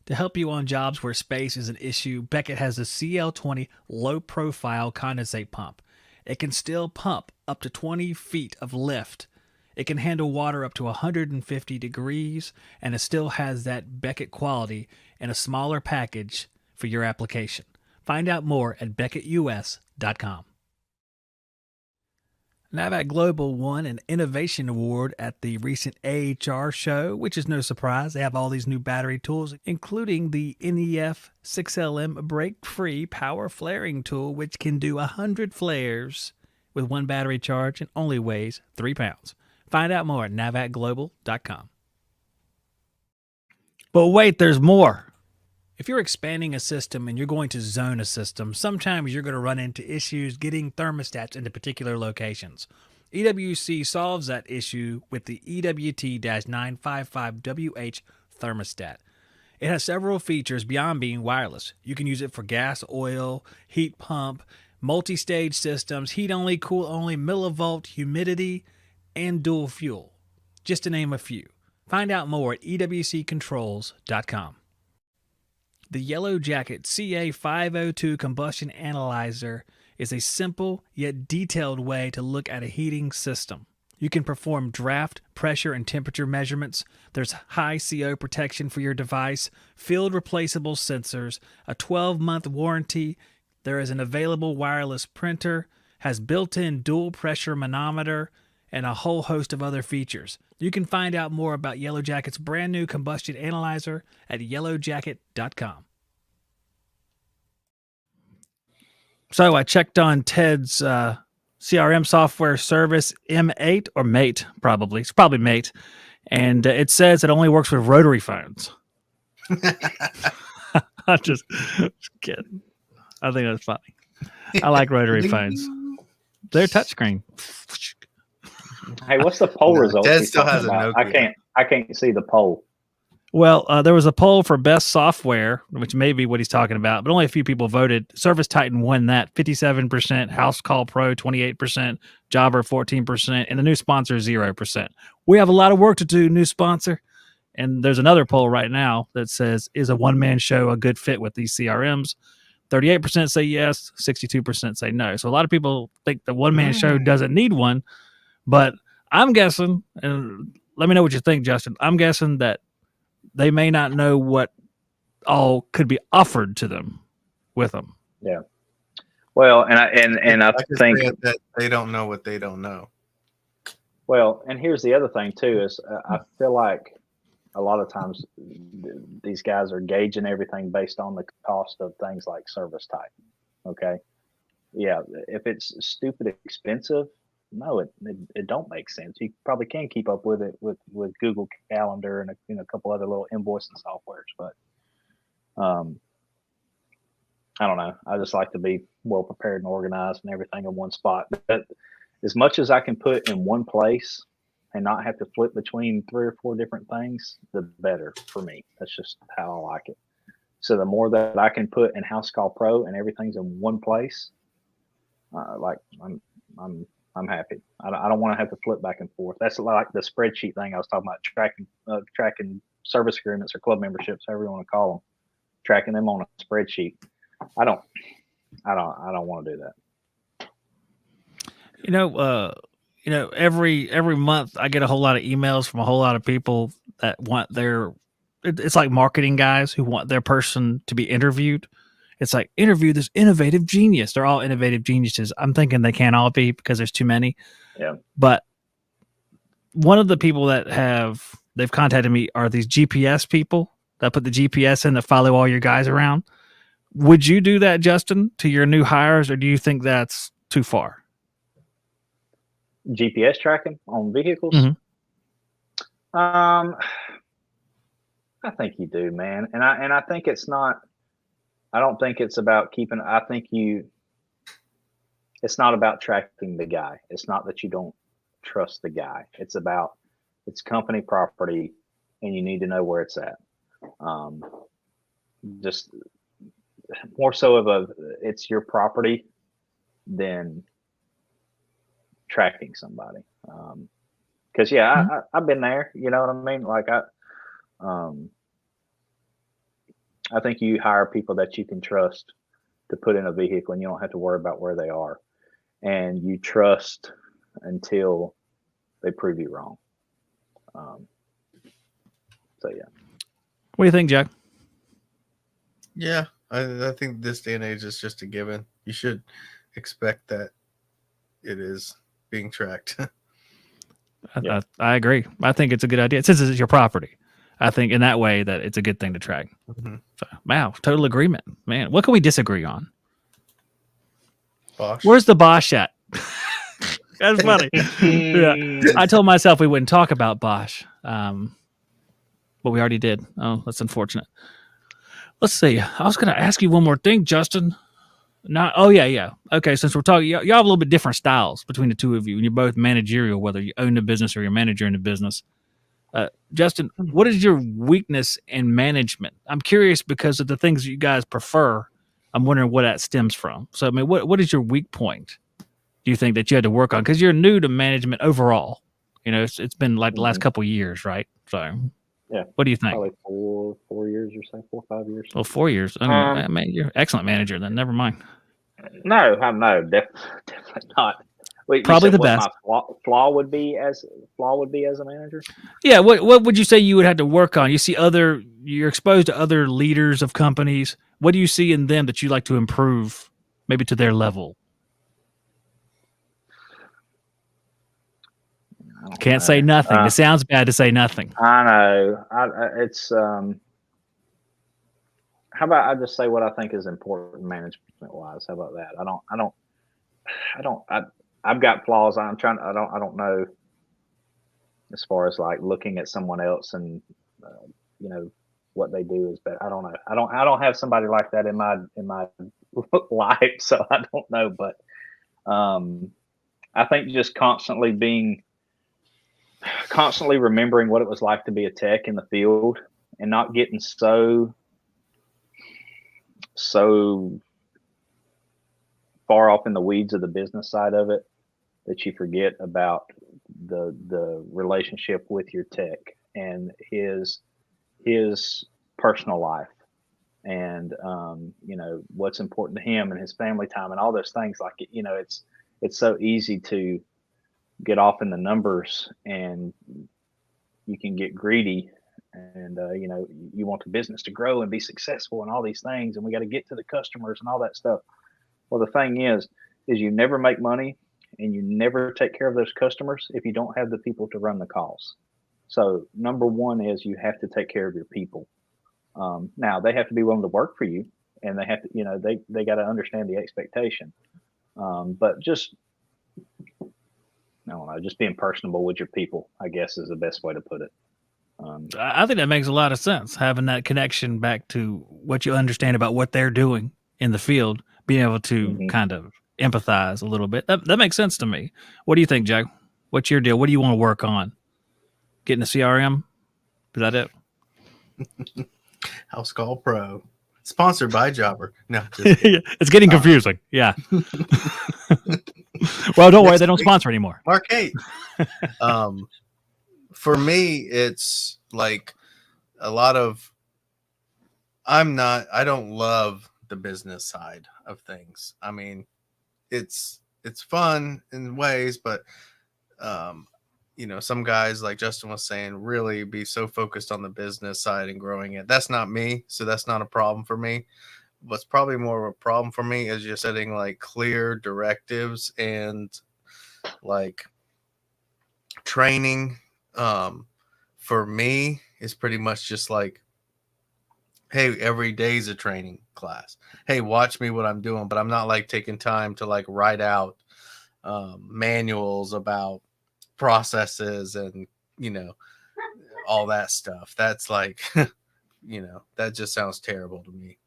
To help you on jobs where space is an issue, Beckett has a CL20 low-profile condensate pump. It can still pump up to 20 feet of lift. It can handle water up to 150 degrees, and it still has that Beckett quality in a smaller package for your application. Find out more at BeckettUS.com. NAVAC Global won an innovation award at the recent AHR show, which is no surprise. They have all these new battery tools, including the NEF 6LM break-free power flaring tool, which can do 100 flares with one battery charge and only weighs 3 pounds. Find out more at navacglobal.com. But wait, there's more. If you're expanding a system and you're going to zone a system, sometimes you're going to run into issues getting thermostats into particular locations. EWC solves that issue with the EWT-955WH thermostat. It has several features beyond being wireless. You can use it for gas, oil, heat pump, multi-stage systems, heat only, cool only, millivolt, humidity, and dual fuel, just to name a few. Find out more at EWCControls.com. The Yellow Jacket CA502 combustion analyzer is a simple yet detailed way to look at a heating system. You can perform draft, pressure, and temperature measurements. There's high CO protection for your device, field replaceable sensors, a 12-month warranty. There is an available wireless printer, has built-in dual pressure manometer, and a whole host of other features. You can find out more about Yellow Jacket's brand new combustion analyzer at yellowjacket.com. So I checked on Ted's CRM software service, M8 or Mate, probably. It's probably Mate. And it says it only works with rotary phones. I'm just kidding. I think that's funny. I like rotary phones. They're touchscreen. Hey, what's the poll result? Ted still has a Nokia. I can't see the poll. Well, there was a poll for best software, which may be what he's talking about, but only a few people voted. Service Titan won that 57%, House Call Pro 28%, Jobber 14%, and the new sponsor 0%. We have a lot of work to do, new sponsor. And there's another poll right now that says, is a one-man show a good fit with these CRMs? 38% say yes, 62% say no. So a lot of people think the one-man show doesn't need one, but I'm guessing, and let me know what you think, Justin. I'm guessing that they may not know what all could be offered to them with them. Yeah. Well, and I just think saying that they don't know what they don't know. well, and here's the other thing too is I feel like a lot of times these guys are gauging everything based on the cost of things like service type. Okay. Yeah. If it's stupid expensive, no, it don't make sense. You probably can keep up with it with Google Calendar and a couple other little invoicing softwares, but I don't know. I just like to be well prepared and organized and everything in one spot. But as much as I can put in one place and not have to flip between 3 or 4 different things, the better for me. That's just how I like it. So the more that I can put in House Call Pro and everything's in one place, like I'm happy. I don't want to have to flip back and forth. That's like the spreadsheet thing I was talking about, tracking service agreements or club memberships, however you want to call them, tracking them on a spreadsheet. I don't want to do that. Every month I get a whole lot of emails from a whole lot of people that want it's like marketing guys who want their person to be interviewed. It's like, interview this innovative genius. They're all innovative geniuses. I'm thinking they can't all be because there's too many. Yeah. But one of the people that they've contacted me are these GPS people that put the GPS in that follow all your guys around. Would you do that, Justin, to your new hires, or do you think that's too far? GPS tracking on vehicles? Mm-hmm. I think you do, man. And I think it's not, I don't think it's about keeping, it's not about tracking the guy. It's not that you don't trust the guy. It's about, it's company property and you need to know where it's at. Just more so it's your property than tracking somebody. Cause I've been there, you know what I mean? Like I think you hire people that you can trust to put in a vehicle and you don't have to worry about where they are, and you trust until they prove you wrong. So yeah. What do you think, Jack? Yeah, I think this day and age is just a given. You should expect that it is being tracked. I agree. I think it's a good idea since it's your property. I think in that way that it's a good thing to track. Mm-hmm. So, wow, total agreement, man. What can we disagree on? Bosch. Where's the Bosch at? That's funny. Yeah, I told myself we wouldn't talk about Bosch, but we already did. Oh, that's unfortunate. Let's see. I was going to ask you one more thing, Justin. Yeah. Okay, since we're talking, y'all have a little bit different styles between the two of you, and you're both managerial, whether you own the business or you're a manager in the business. Justin, what is your weakness in management? I'm curious because of the things that you guys prefer. I'm wondering what that stems from. So, I mean, what is your weak point? Do you think that you had to work on? Because you're new to management overall. You know, it's been like the last couple of years, right? So, yeah. What do you think? Probably 4 years or so, 4 or 5 years. Well, 4 years. Man, you're an excellent manager. Then never mind. No, definitely not. Wait, probably the best. My flaw would be as a manager. Yeah. What would you say you would have to work on? You're exposed to other leaders of companies. What do you see in them that you like to improve, maybe to their level? Can't say nothing. It sounds bad to say nothing. I know. It's how about I just say what I think is important management wise? How about that? I've got flaws. I don't know as far as like looking at someone else and what they do is better. I don't know. I don't have somebody like that in my life, so I don't know. But I think just constantly remembering what it was like to be a tech in the field and not getting so far off in the weeds of the business side of it that you forget about the relationship with your tech and his personal life, and what's important to him and his family time and all those things. Like, it's so easy to get off in the numbers, and you can get greedy, and you want the business to grow and be successful and all these things, and we got to get to the customers and all that stuff. Well, the thing is you never make money and you never take care of those customers if you don't have the people to run the calls. So number one is you have to take care of your people. Now they have to be willing to work for you, and they have to, they got to understand the expectation. But just, I don't know, just being personable with your people, I guess, is the best way to put it. I think that makes a lot of sense, having that connection back to what you understand about what they're doing in the field, being able to kind of empathize a little bit. That makes sense to me. What do you think, Joe? What's your deal? What do you want to work on? Getting a CRM? Is that it? House Call Pro, sponsored by Jobber. No, it's getting confusing. Yeah. Well, don't worry, they don't sponsor anymore. Mark 8. For me, it's like a lot of. I don't love the business side of things. I mean, it's fun in ways, but some guys, like Justin was saying, really be so focused on the business side and growing it. That's not me, so that's not a problem for me. What's probably more of a problem for me is just setting like clear directives and like training. For me, is pretty much just like, hey, every day's a training class. Hey, watch me what I'm doing, but I'm not like taking time to like write out manuals about processes and all that stuff. That's like that just sounds terrible to me.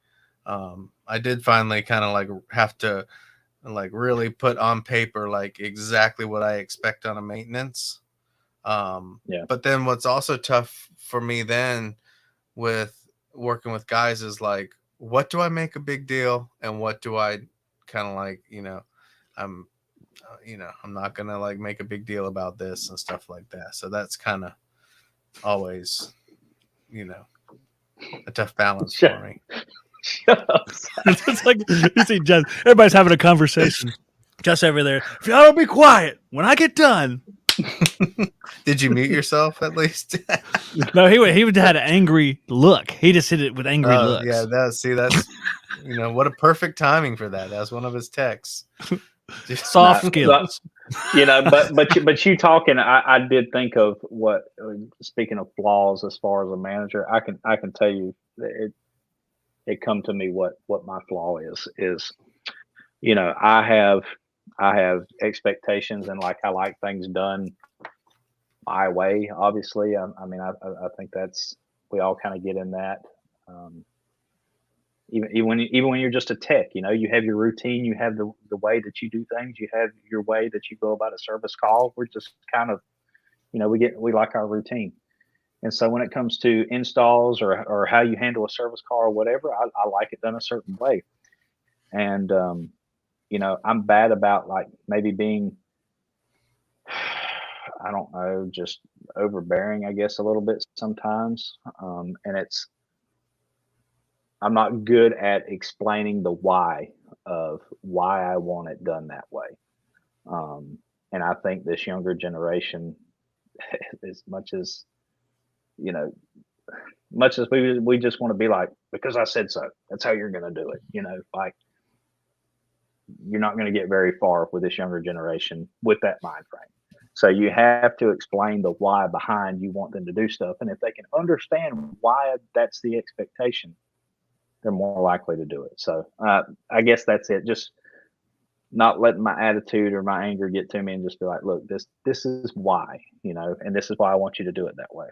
I did finally kind of like have to like really put on paper like exactly what I expect on a maintenance. But then what's also tough for me then with working with guys is like, what do I make a big deal and what do I kind of like, I'm not going to like make a big deal about this and stuff like that. So that's kind of always, a tough balance for me. It's like, you see, Just, everybody's having a conversation. Just over there. If y'all don't be quiet, when I get done. Did you mute yourself at least? No, he would had an angry look. He just hit it with angry looks. Yeah, that's what a perfect timing for that. That's one of his texts. Just soft skills. But you talking, I did think of what, speaking of flaws as far as a manager, I can tell you it come to me what my flaw is I have expectations, and like I like things done my way. Obviously, I think that's, we all kind of get in that. Even when you're just a tech, you have your routine, you have the way that you do things, you have your way that you go about a service call. We're just kind of, we like our routine. And so when it comes to installs or how you handle a service call or whatever, I like it done a certain way. And I'm bad about like maybe being, I don't know, just overbearing, I guess, a little bit sometimes. And I'm not good at explaining the why of why I want it done that way. And I think this younger generation, as much as we just want to be like, because I said so, that's how you're going to do it. Like, you're not going to get very far with this younger generation with that mind frame. So you have to explain the why behind you want them to do stuff. And if they can understand why that's the expectation, they're more likely to do it. So I guess that's it. Just not letting my attitude or my anger get to me, and just be like, look, this is why, and this is why I want you to do it that way.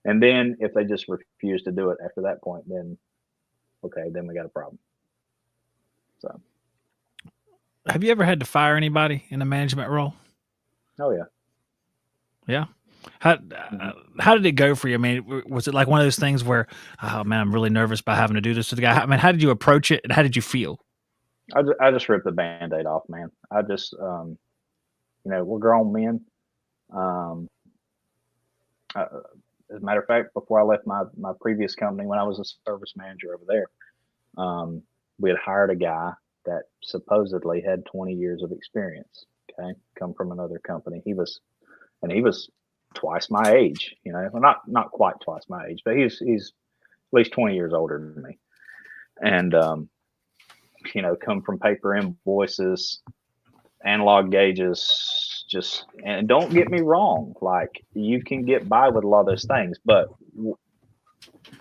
And then if they just refuse to do it after that point, then okay, then we got a problem. So. Have you ever had to fire anybody in a management role? Oh yeah. Yeah. How, how did it go for you? I mean, was it like one of those things where, oh man, I'm really nervous about having to do this to the guy? I mean, how did you approach it, and how did you feel? I just ripped the Band-Aid off, man. I just, we're grown men. Um, as a matter of fact, before I left my previous company, when I was a service manager over there, we had hired a guy that supposedly had 20 years of experience. Okay, come from another company. He was twice my age. Well, not quite twice my age, but he's at least 20 years older than me. And come from paper invoices, analog gauges, and don't get me wrong, like you can get by with a lot of those things, but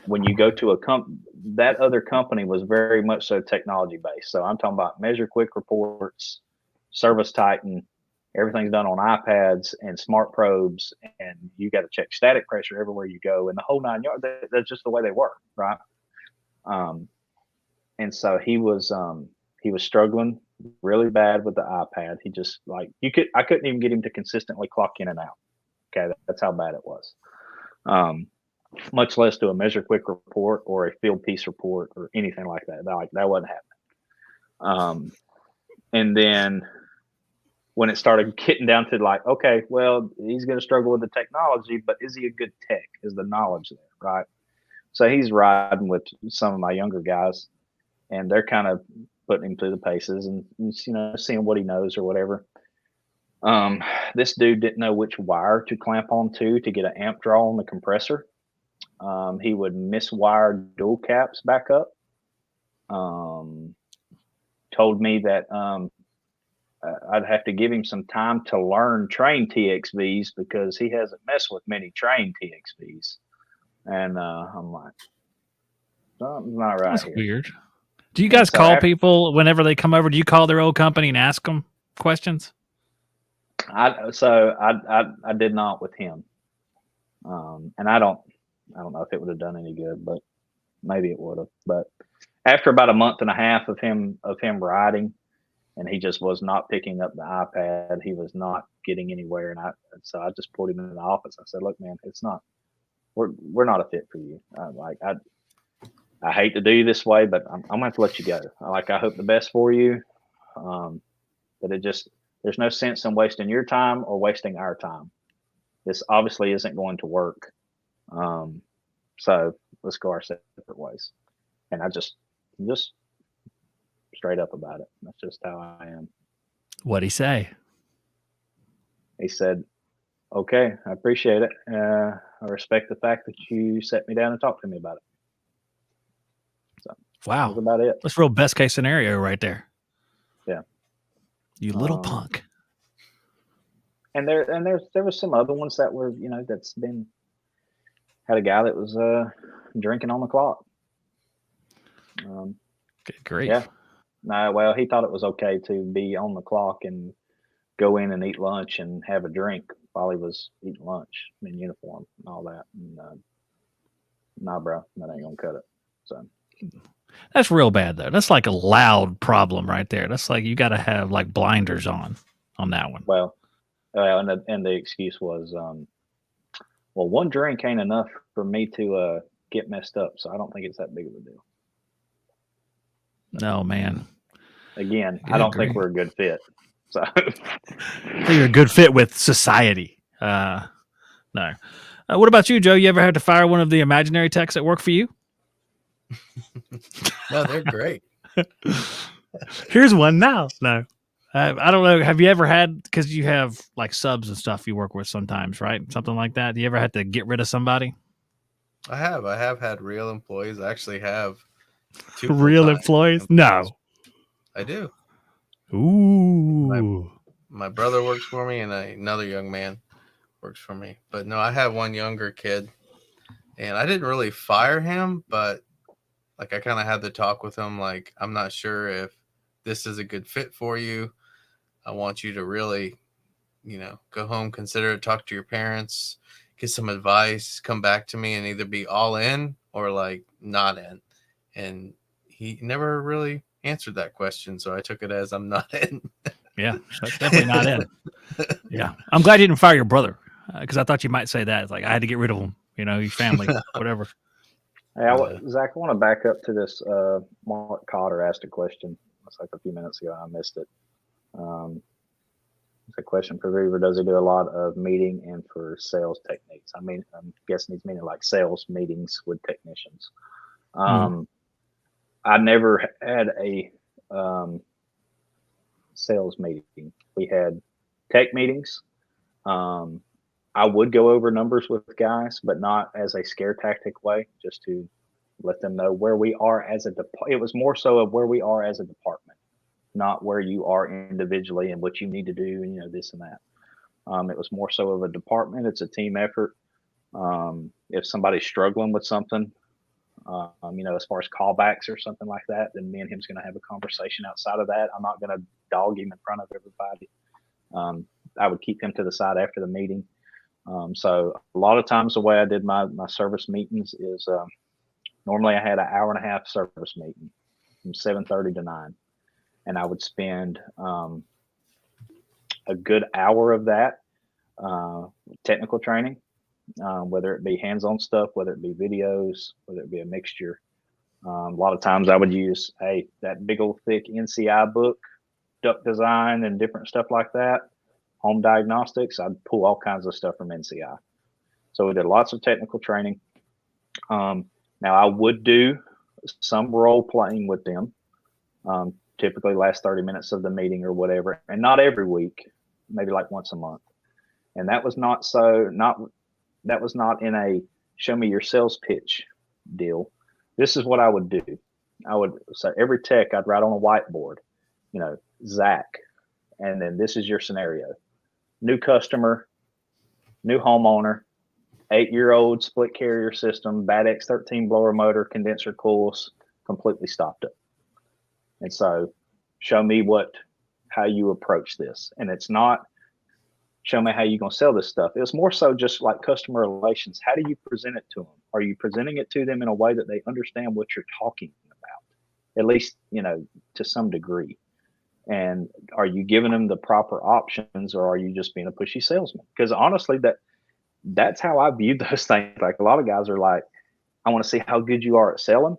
when you go to that other company was very much so technology based. So I'm talking about Measure Quick reports, Service Titan, everything's done on iPads and smart probes, and you got to check static pressure everywhere you go, and the whole 9 yards. That's just the way they work, right? And so he was struggling really bad with the iPad. He just I couldn't even get him to consistently clock in and out. Okay, that's how bad it was. Much less do a Measure Quick report or a field piece report or anything like that. That wasn't happening. And then when it started getting down to like, okay, well, he's going to struggle with the technology, but is he a good tech? Is the knowledge there, right? So he's riding with some of my younger guys, and they're kind of putting him through the paces and seeing what he knows or whatever. This dude didn't know which wire to clamp onto to get an amp draw on the compressor. He would miswire dual caps back up. Told me that I'd have to give him some time to learn train TXVs because he hasn't messed with many train TXVs. And I'm like, something's not right. That's here. weird. Do you guys call people whenever they come over? Do you call their old company and ask them questions? I did not with him. And I don't know if it would have done any good, but maybe it would have. But after about a month and a half of him riding, and he just was not picking up the iPad, he was not getting anywhere. And so I just pulled him in the office. I said, look, man, we're not a fit for you. I hate to do you this way, but I'm gonna have to let you go. I hope the best for you. But there's no sense in wasting your time or wasting our time. This obviously isn't going to work. So let's go our separate ways. And I just straight up about it. That's just how I am. What'd he say? He said, okay, I appreciate it. I respect the fact that you sat me down and talked to me about it. So wow. that's about it. That's real best case scenario right there. Yeah. You little punk. And there was some other ones that were, had a guy that was drinking on the clock. Good grief. Yeah. No, well, he thought it was okay to be on the clock and go in and eat lunch and have a drink while he was eating lunch in uniform and all that. And, nah, bro, that ain't gonna cut it. So that's real bad though. That's like a loud problem right there. That's like you got to have like blinders on that one. Well, and the excuse was, well, one drink ain't enough for me to get messed up, so I don't think it's that big of a deal. No, man. Again, I don't think we're a good fit. So I think you're a good fit with society. No. What about you, Joe? You ever had to fire one of the imaginary techs that work for you? No, they're great. Here's one now. No. I don't know. Have you ever had, because you have like subs and stuff you work with sometimes, right? Something like that. Do you ever have to get rid of somebody? I have had real employees. I actually have two real employees? No. I do. Ooh. My brother works for me and another young man works for me. But no, I have one younger kid and I didn't really fire him, but I kind of had the talk with him. Like, I'm not sure if this is a good fit for you. I want you to really, go home, consider it, talk to your parents, get some advice, come back to me and either be all in or like not in. And he never really answered that question. So I took it as I'm not in. Yeah, that's definitely not in. Yeah. I'm glad you didn't fire your brother. Because I thought you might say that. It's like I had to get rid of them. You know, your family, whatever. Hey, Zach, I want to back up to this. Mark Cotter asked a question. It's like a few minutes ago. I missed it. It's a question for Beaver. Does he do a lot of meeting and for sales techniques? I mean, I'm guessing he's meaning like sales meetings with technicians. I never had a sales meeting. We had tech meetings. I would go over numbers with guys, but not as a scare tactic way, just to let them know where we are as a department. It was more so of where we are as a department, not where you are individually and what you need to do, and this and that. It was more so of a department. It's a team effort. If somebody's struggling with something, as far as callbacks or something like that, then me and him's going to have a conversation outside of that. I'm not going to dog him in front of everybody. I would keep him to the side after the meeting. So a lot of times the way I did my service meetings is normally I had an hour and a half service meeting from 7:30 to 9. And I would spend a good hour of that technical training, whether it be hands-on stuff, whether it be videos, whether it be a mixture. A lot of times I would use that big old thick NCI book, duct design and different stuff like that. Home diagnostics, I'd pull all kinds of stuff from NCI. So we did lots of technical training. Now I would do some role playing with them, typically last 30 minutes of the meeting or whatever, and not every week, maybe like once a month. And that was not in a show me your sales pitch deal. This is what I would do. So every tech I'd write on a whiteboard, Zach, and then this is your scenario. New customer, new homeowner, 8-year-old split carrier system, bad X13 blower motor, condenser coils, completely stopped up. And so show me how you approach this. And it's not show me how you're going to sell this stuff. It's more so just like customer relations. How do you present it to them? Are you presenting it to them in a way that they understand what you're talking about? At least, to some degree. And are you giving them the proper options, or are you just being a pushy salesman? Because honestly, that's how I view those things. Like a lot of guys are like, I want to see how good you are at selling.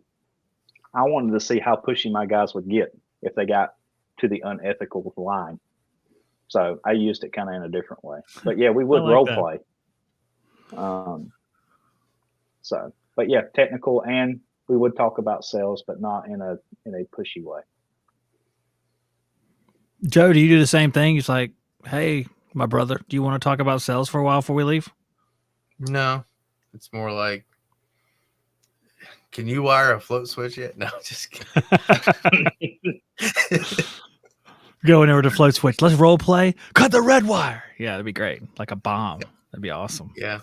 I wanted to see how pushy my guys would get if they got to the unethical line. So I used it kind of in a different way. But yeah, we would role play. But yeah, technical, and we would talk about sales, but not in a pushy way. Joe, do you do the same thing? It's like, hey, my brother, do you want to talk about sales for a while before we leave? No, it's more like, can you wire a float switch yet? No, just kidding. Going over to float switch. Let's role play. Cut the red wire. Yeah, that'd be great. Like a bomb. That'd be awesome. Yeah.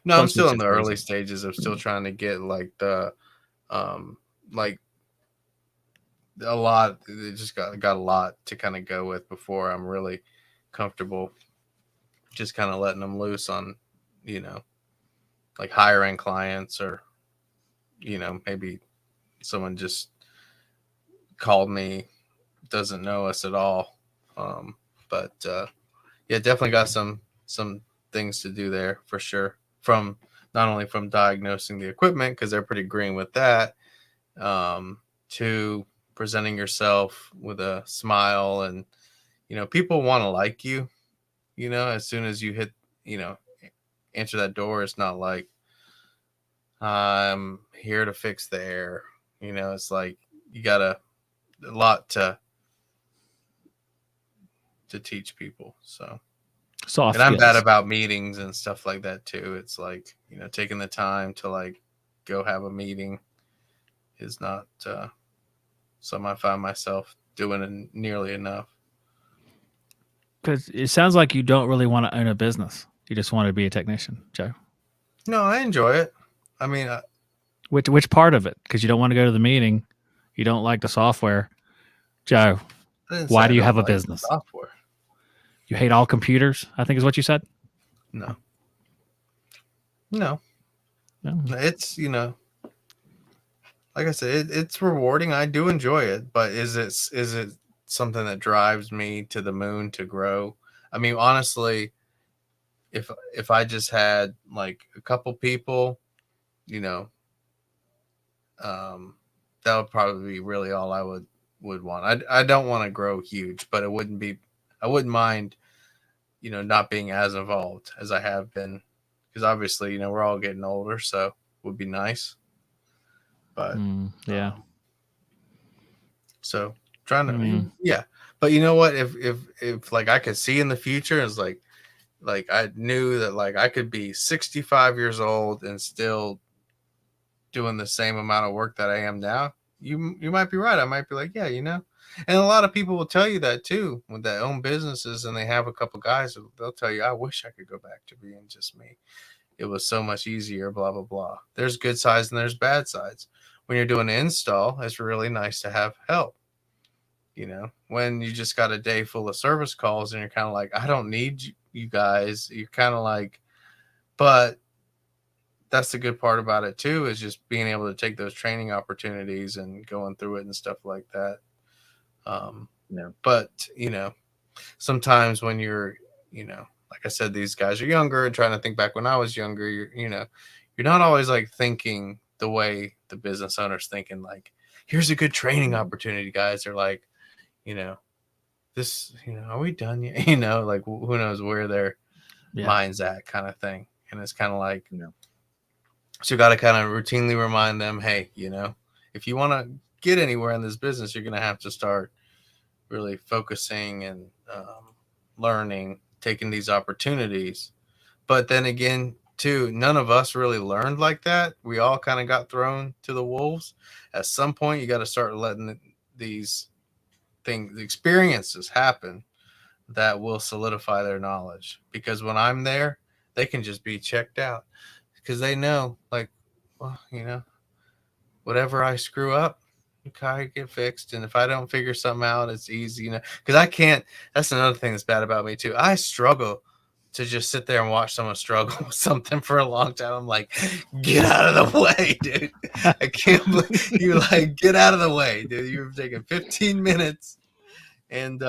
No, I'm still in the early stages of still trying to get like the, like a lot. It just got a lot to kind of go with before I'm really comfortable. Just kind of letting them loose on, like higher end clients, or, maybe someone just called me, doesn't know us at all. But yeah, definitely got some things to do there for sure. From not only from diagnosing the equipment, because they're pretty green with that, to presenting yourself with a smile, and people want to like you. As soon as you hit, enter that door, it's not like I'm here to fix the air. It's like you got a lot to teach people. So soft. And I'm bad about meetings and stuff like that too. It's like, taking the time to like go have a meeting is not something I find myself doing nearly enough. Because it sounds like you don't really want to own a business. You just want to be a technician, Joe. No, I enjoy it. I mean, which part of it? Because you don't want to go to the meeting. You don't like the software. Joe, why do you have a business? Software. You hate all computers, I think is what you said? No. It's, like I said, it's rewarding. I do enjoy it, but is it something that drives me to the moon to grow? I mean, honestly, if I just had like a couple people, you know, that would probably be really all I would want. I don't want to grow huge, but I wouldn't mind, you know, not being as involved as I have been, because obviously, you know, we're all getting older, so it would be nice. But yeah. So trying to, yeah. But you know what? If like I could see in the future, it's like I knew that like I could be 65 years old and still doing the same amount of work that I am now. You might be right. I might be like, yeah, you know. And a lot of people will tell you that too, when they own businesses and they have a couple guys, they'll tell you, I wish I could go back to being just me. It was so much easier, blah, blah, blah. There's good sides and there's bad sides. When you're doing an install, it's really nice to have help. You know, when you just got a day full of service calls and you're kind of like, I don't need you guys. You're kind of like, but that's the good part about it too, is just being able to take those training opportunities and going through it and stuff like that. But you know, sometimes when you're, you know, like I said, these guys are younger and trying to think back when I was younger, you know, you're not always like thinking the way the business owner's thinking, like, here's a good training opportunity, guys. They're like, you know, this, you know, are we done yet? You know, like who knows where their mind's at, kind of thing. And it's kind of like, you know, so you got to kind of routinely remind them, hey, you know, if you want to get anywhere in this business, you're going to have to start really focusing and learning, taking these opportunities. But then again, too, none of us really learned like that. We all kind of got thrown to the wolves. At some point, you got to start letting these things, the experiences happen that will solidify their knowledge. Because when I'm there, they can just be checked out because they know, like, well, you know, whatever I screw up, okay, get fixed. And if I don't figure something out, it's easy, you know, because I can't. That's another thing that's bad about me too. I struggle to just sit there and watch someone struggle with something for a long time. I'm like, get out of the way, dude. I can't believe you, like, get out of the way, dude. You're taking 15 minutes and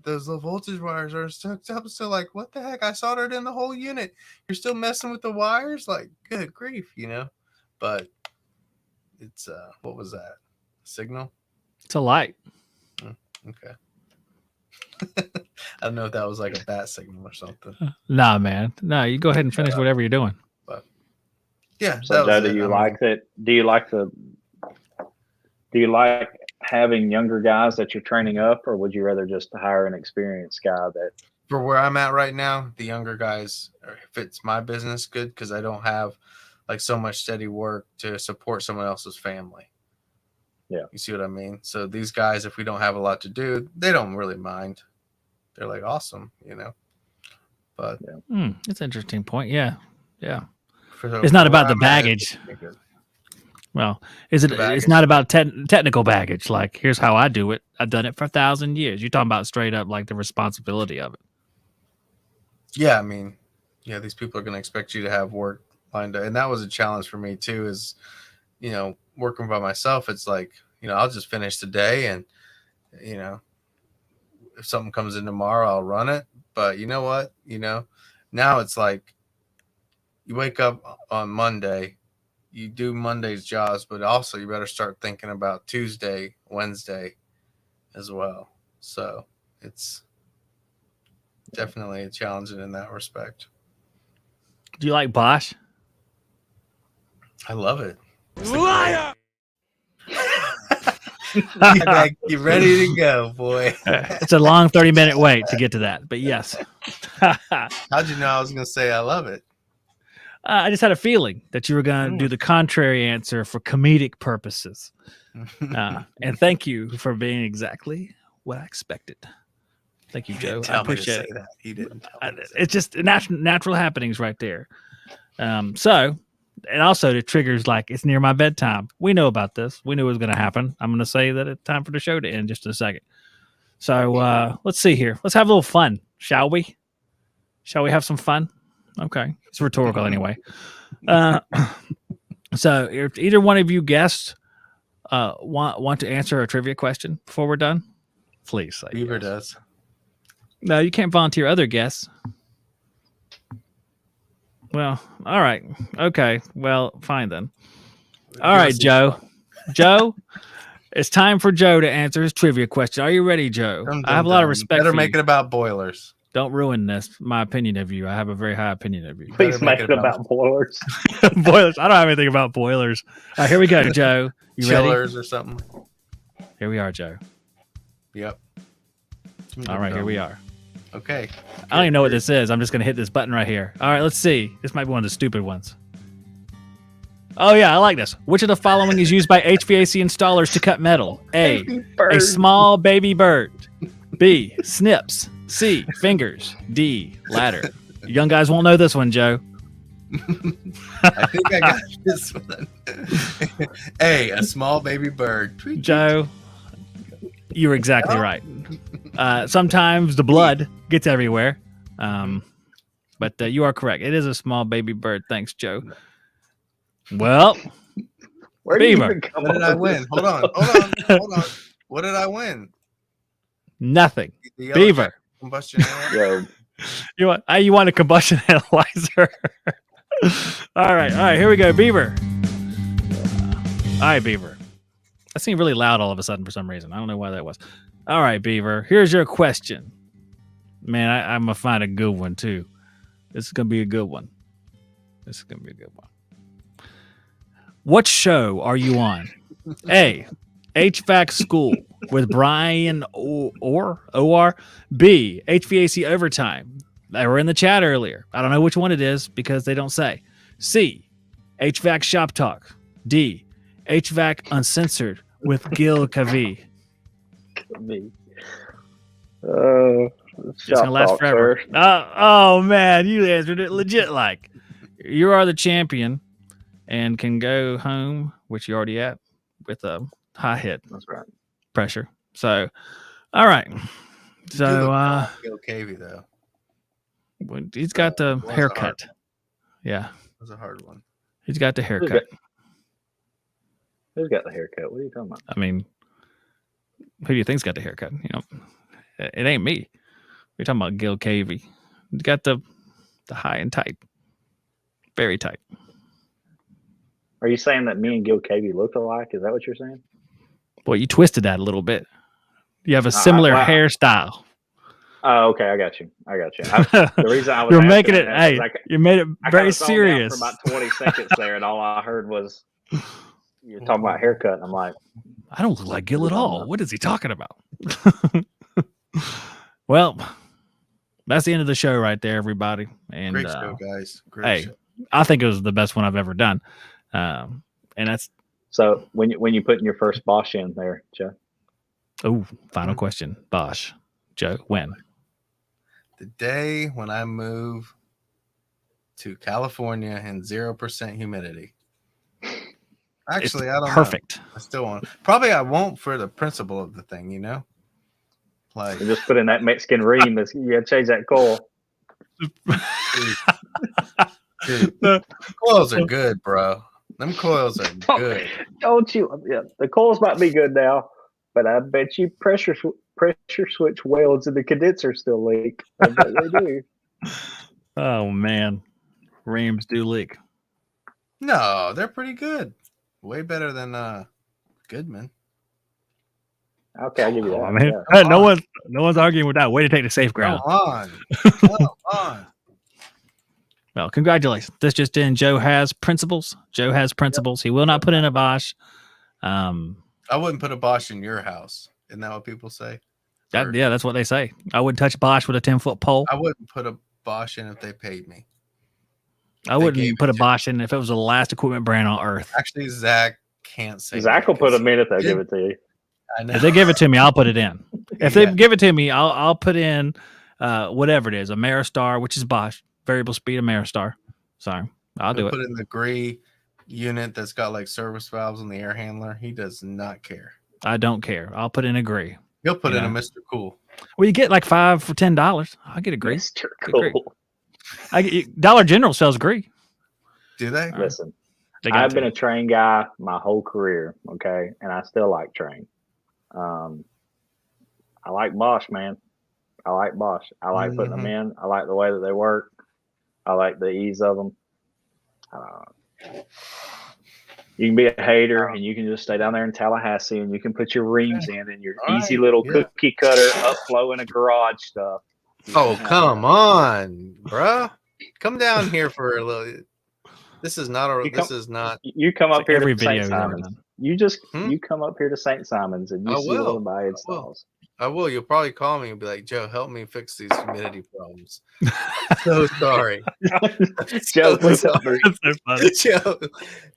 those low voltage wires are hooked up. So like, what the heck? I soldered in the whole unit. You're still messing with the wires? Like, good grief, you know? But it's what was that? Signal? It's a light. Okay. I don't know if that was like a bat signal or something. Nah, man. No, you go ahead and finish whatever you're doing. But yeah. So Joe, do you like that? Do you like having younger guys that you're training up, or would you rather just hire an experienced guy that? For where I'm at right now, the younger guys fits my business good because I don't have like so much steady work to support someone else's family. Yeah. You see what I mean? So these guys, if we don't have a lot to do, they don't really mind. They're like, awesome, you know. But That's an interesting point. Yeah. Yeah. So it's not about the baggage. Well, it's not about technical baggage. Like, here's how I do it. I've done it for 1,000 years. You're talking about straight up like the responsibility of it. Yeah, I mean, yeah, these people are going to expect you to have work lined up. And that was a challenge for me too, is, you know, working by myself. It's like, you know, I'll just finish the day and, you know, if something comes in tomorrow, I'll run it. But you know what? You know, now it's like you wake up on Monday, you do Monday's jobs, but also you better start thinking about Tuesday, Wednesday as well. So it's definitely challenging in that respect. Do you like Bosch? I love it. Liar! You're ready to go, boy. It's a long 30-minute wait to get to that, but yes. How'd you know I was going to say I love it? I just had a feeling that you were going to do the contrary answer for comedic purposes. And thank you for being exactly what I expected. Thank you, Joe. I appreciate it. That. He didn't tell me it's just natural happenings right there. So, and also the triggers, like, it's near my bedtime. We know about this. We knew it was going to happen. I'm going to say that it's time for the show to end just in a second. So let's see here. Let's have a little fun, shall we? Shall we have some fun? Okay. It's rhetorical anyway. So if either one of you guests want to answer a trivia question before we're done, please say Beaver yes. does. No, you can't volunteer other guests. Well, all right. Okay. Well, fine then. All Give right, us Joe. Joe, it's time for Joe to answer his trivia question. Are you ready, Joe? Dum, I have a dum, lot of dum. respect Better for make you. it about boilers. Don't ruin my opinion of you. I have a very high opinion of you. Please make make it it about boilers. Boilers. I don't have anything about boilers. All right, here we go, Joe. You ready? Chillers or something. Here we are, Joe. Yep. All right, here we are. Okay. I don't even know what this is. I'm just going to hit this button right here. All right, let's see. This might be one of the stupid ones. Oh, yeah, I like this. Which of the following is used by HVAC installers to cut metal? A, a small baby bird. B, snips. C, fingers. D, ladder. Young guys won't know this one, Joe. I think I got this one. A small baby bird. Tweet, Joe, you were exactly right. Sometimes the blood gets everywhere. But you are correct. It is a small baby bird. Thanks, Joe. Well, Where do you Beaver. even come What did up I with win? this? Hold on. What did I win? nothing. The yellow Beaver. combustion analyzer? Yo, You want a combustion analyzer? All right. Here we go, Beaver. All right, Beaver. That seemed really loud all of a sudden for some reason. I don't know why that was. All right, Beaver. Here's your question. Man, I'm gonna find a good one too. This is gonna be a good one. What show are you on? A, HVAC School with Brian O.R. B, HVAC Overtime. They were in the chat earlier. I don't know which one it is because they don't say. C, HVAC Shop Talk. D, HVAC Uncensored with Gil Kavi. me. It's gonna last forever. Oh man, you answered it legit like. You are the champion and can go home, which you're already at, with a high hit That's right. pressure. So, all right. So, Gil Cavey though. he's got the was a haircut. hard Yeah, That was a hard one. he's got the haircut. Who's got the haircut? What are you talking about? I mean, who do you think's got the haircut? You know, it ain't me. We're talking about Gil Cavey. He's got the high and tight, very tight. Are you saying that me and Gil Cavey look alike? Is that what you're saying? Boy, you twisted that a little bit. You have a similar wow. hairstyle. Oh, okay. I got you. The reason I was You're asking making it. that Hey, is you made it I very kinda zoned out serious. for about 20 seconds there, and all I heard was you're talking about haircut. And I'm like, I don't look like Gil at all. What is he talking about? Well, that's the end of the show right there, everybody. And Great show, guys. Great hey, show. I think it was the best one I've ever done. And that's so when you putting your first Bosch in there, Joe? final question. Bosch, Joe, when? The day when I move to California and 0% humidity. Actually, I don't Perfect. know. I still won't. Probably I won't for the principle of the thing, you know? Like, You just put in that Mexican ream. You got to change that coil. dude, coils are good, bro. Them coils are good. Don't you? Yeah, the coils might be good now, but I bet you pressure switch welds and the condenser still leak. I bet they do. Oh man, reams do leak. No, they're pretty good. Way better than Goodman. Okay, I'll give you that. I mean, yeah. no one's arguing with that. Way to take the safe ground. Come on. Well, congratulations. This just in. Joe has principles. He will not put in a Bosch. I wouldn't put a Bosch in your house. Isn't that what people say? Yeah, that's what they say. I wouldn't touch Bosch with a 10-foot pole. I wouldn't put a Bosch in if they paid me. I wouldn't put a Bosch in if it was the last equipment brand on earth. Actually, Zach can't say Zach will put them in if they give it to you. I know. If they give it to me, I'll put it in. If Yeah. they give it to me, I'll put in whatever it is, a Maristar, which is Bosch, variable speed Maristar. So I'll do it. Put in the gray unit that's got like service valves on the air handler. He does not care. I don't care. I'll put in a gray. He'll put in a Mr. Cool. Well, you get like 5 for $10. I'll get a gray. Mr. Good Cool. Dollar General sells gray. Do they? Listen, They got I've to. been a train guy my whole career, okay, and I still like train. I like Bosch, man. I like Bosch. I like putting them in. I like the way that they work. I like the ease of them. You can be a hater, and you can just stay down there in Tallahassee, and you can put your reams in and your All easy right, little yeah. cookie cutter upflow in a garage stuff. Oh, come on, bruh. Come down here for a little. This is not a. This is not. You come up Like here every to video St. you've ever Simons. done. You come up here to St. Simons, and you I see will. one of my installs. I will. You'll probably call me and be like, Joe, help me fix these humidity problems. So sorry. Joe, So please help sorry. me. That's so funny. Joe,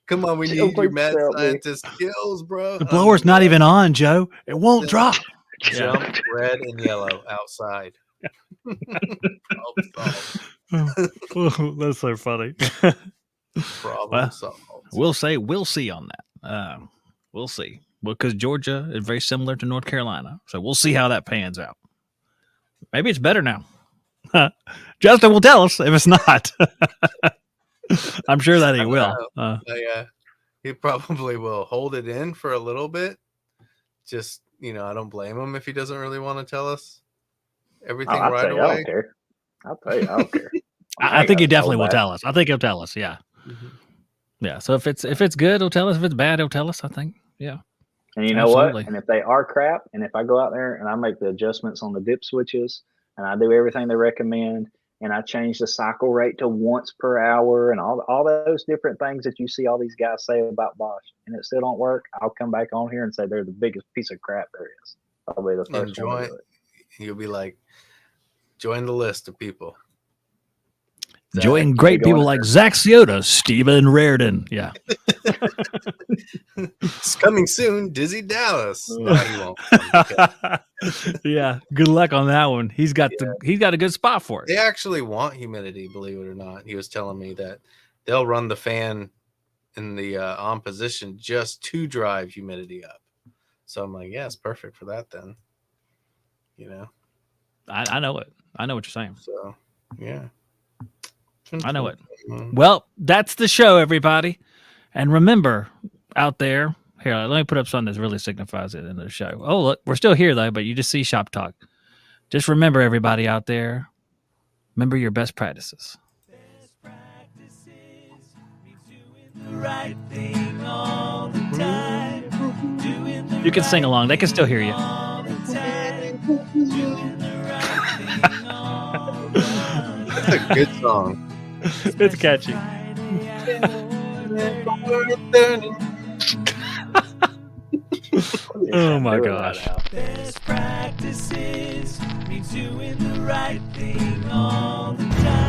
come on, we Joe, need your please mad help me. scientist skills, bro. The blower's not even on, Joe. It won't drop. Jump red and yellow outside. That's so funny. Problem Well, solved. we'll see on that. We'll see. Well, because Georgia is very similar to North Carolina, so we'll see how that pans out. Maybe it's better now. Justin will tell us if it's not. I'm sure that he will. Yeah, he probably will hold it in for a little bit. Just, I don't blame him if he doesn't really want to tell us everything I'll right tell you, away. I don't care. I'll tell you, I don't care. I think he gotta definitely hold will back. tell us. I think he'll tell us. Yeah. Mhm. Yeah. So if it's good, he'll tell us. If it's bad, he'll tell us. I think. Yeah. And you know Absolutely. what? And if they are crap, and if I go out there and I make the adjustments on the dip switches, and I do everything they recommend, and I change the cycle rate to once per hour, and all those different things that you see all these guys say about Bosch, and it still don't work, I'll come back on here and say they're the biggest piece of crap there is. I'll be the first one to do it. You'll be like, join the list of people. Join great people like Zach Ciota, Steven Reardon. Yeah. It's coming soon, Dizzy Dallas. No, he won't. Okay. Yeah. Good luck on that one. He's got a good spot for it. They actually want humidity, believe it or not. He was telling me that they'll run the fan in the on position just to drive humidity up. So I'm like, yeah, it's perfect for that then. I know it. I know what you're saying. So yeah. I know it. Well, that's the show, everybody. And remember, out there, here, let me put up something that really signifies it in the show. Oh, look, we're still here, though, but you just see Shop Talk. Just remember, everybody out there, remember your best practices. Best practices means doing the right thing all the time. Doing the You can sing along. They can still hear you. all the time. Doing the right thing all the time. That's a good song. It's catchy. Oh, my gosh. Best practices means doing the right thing all the time.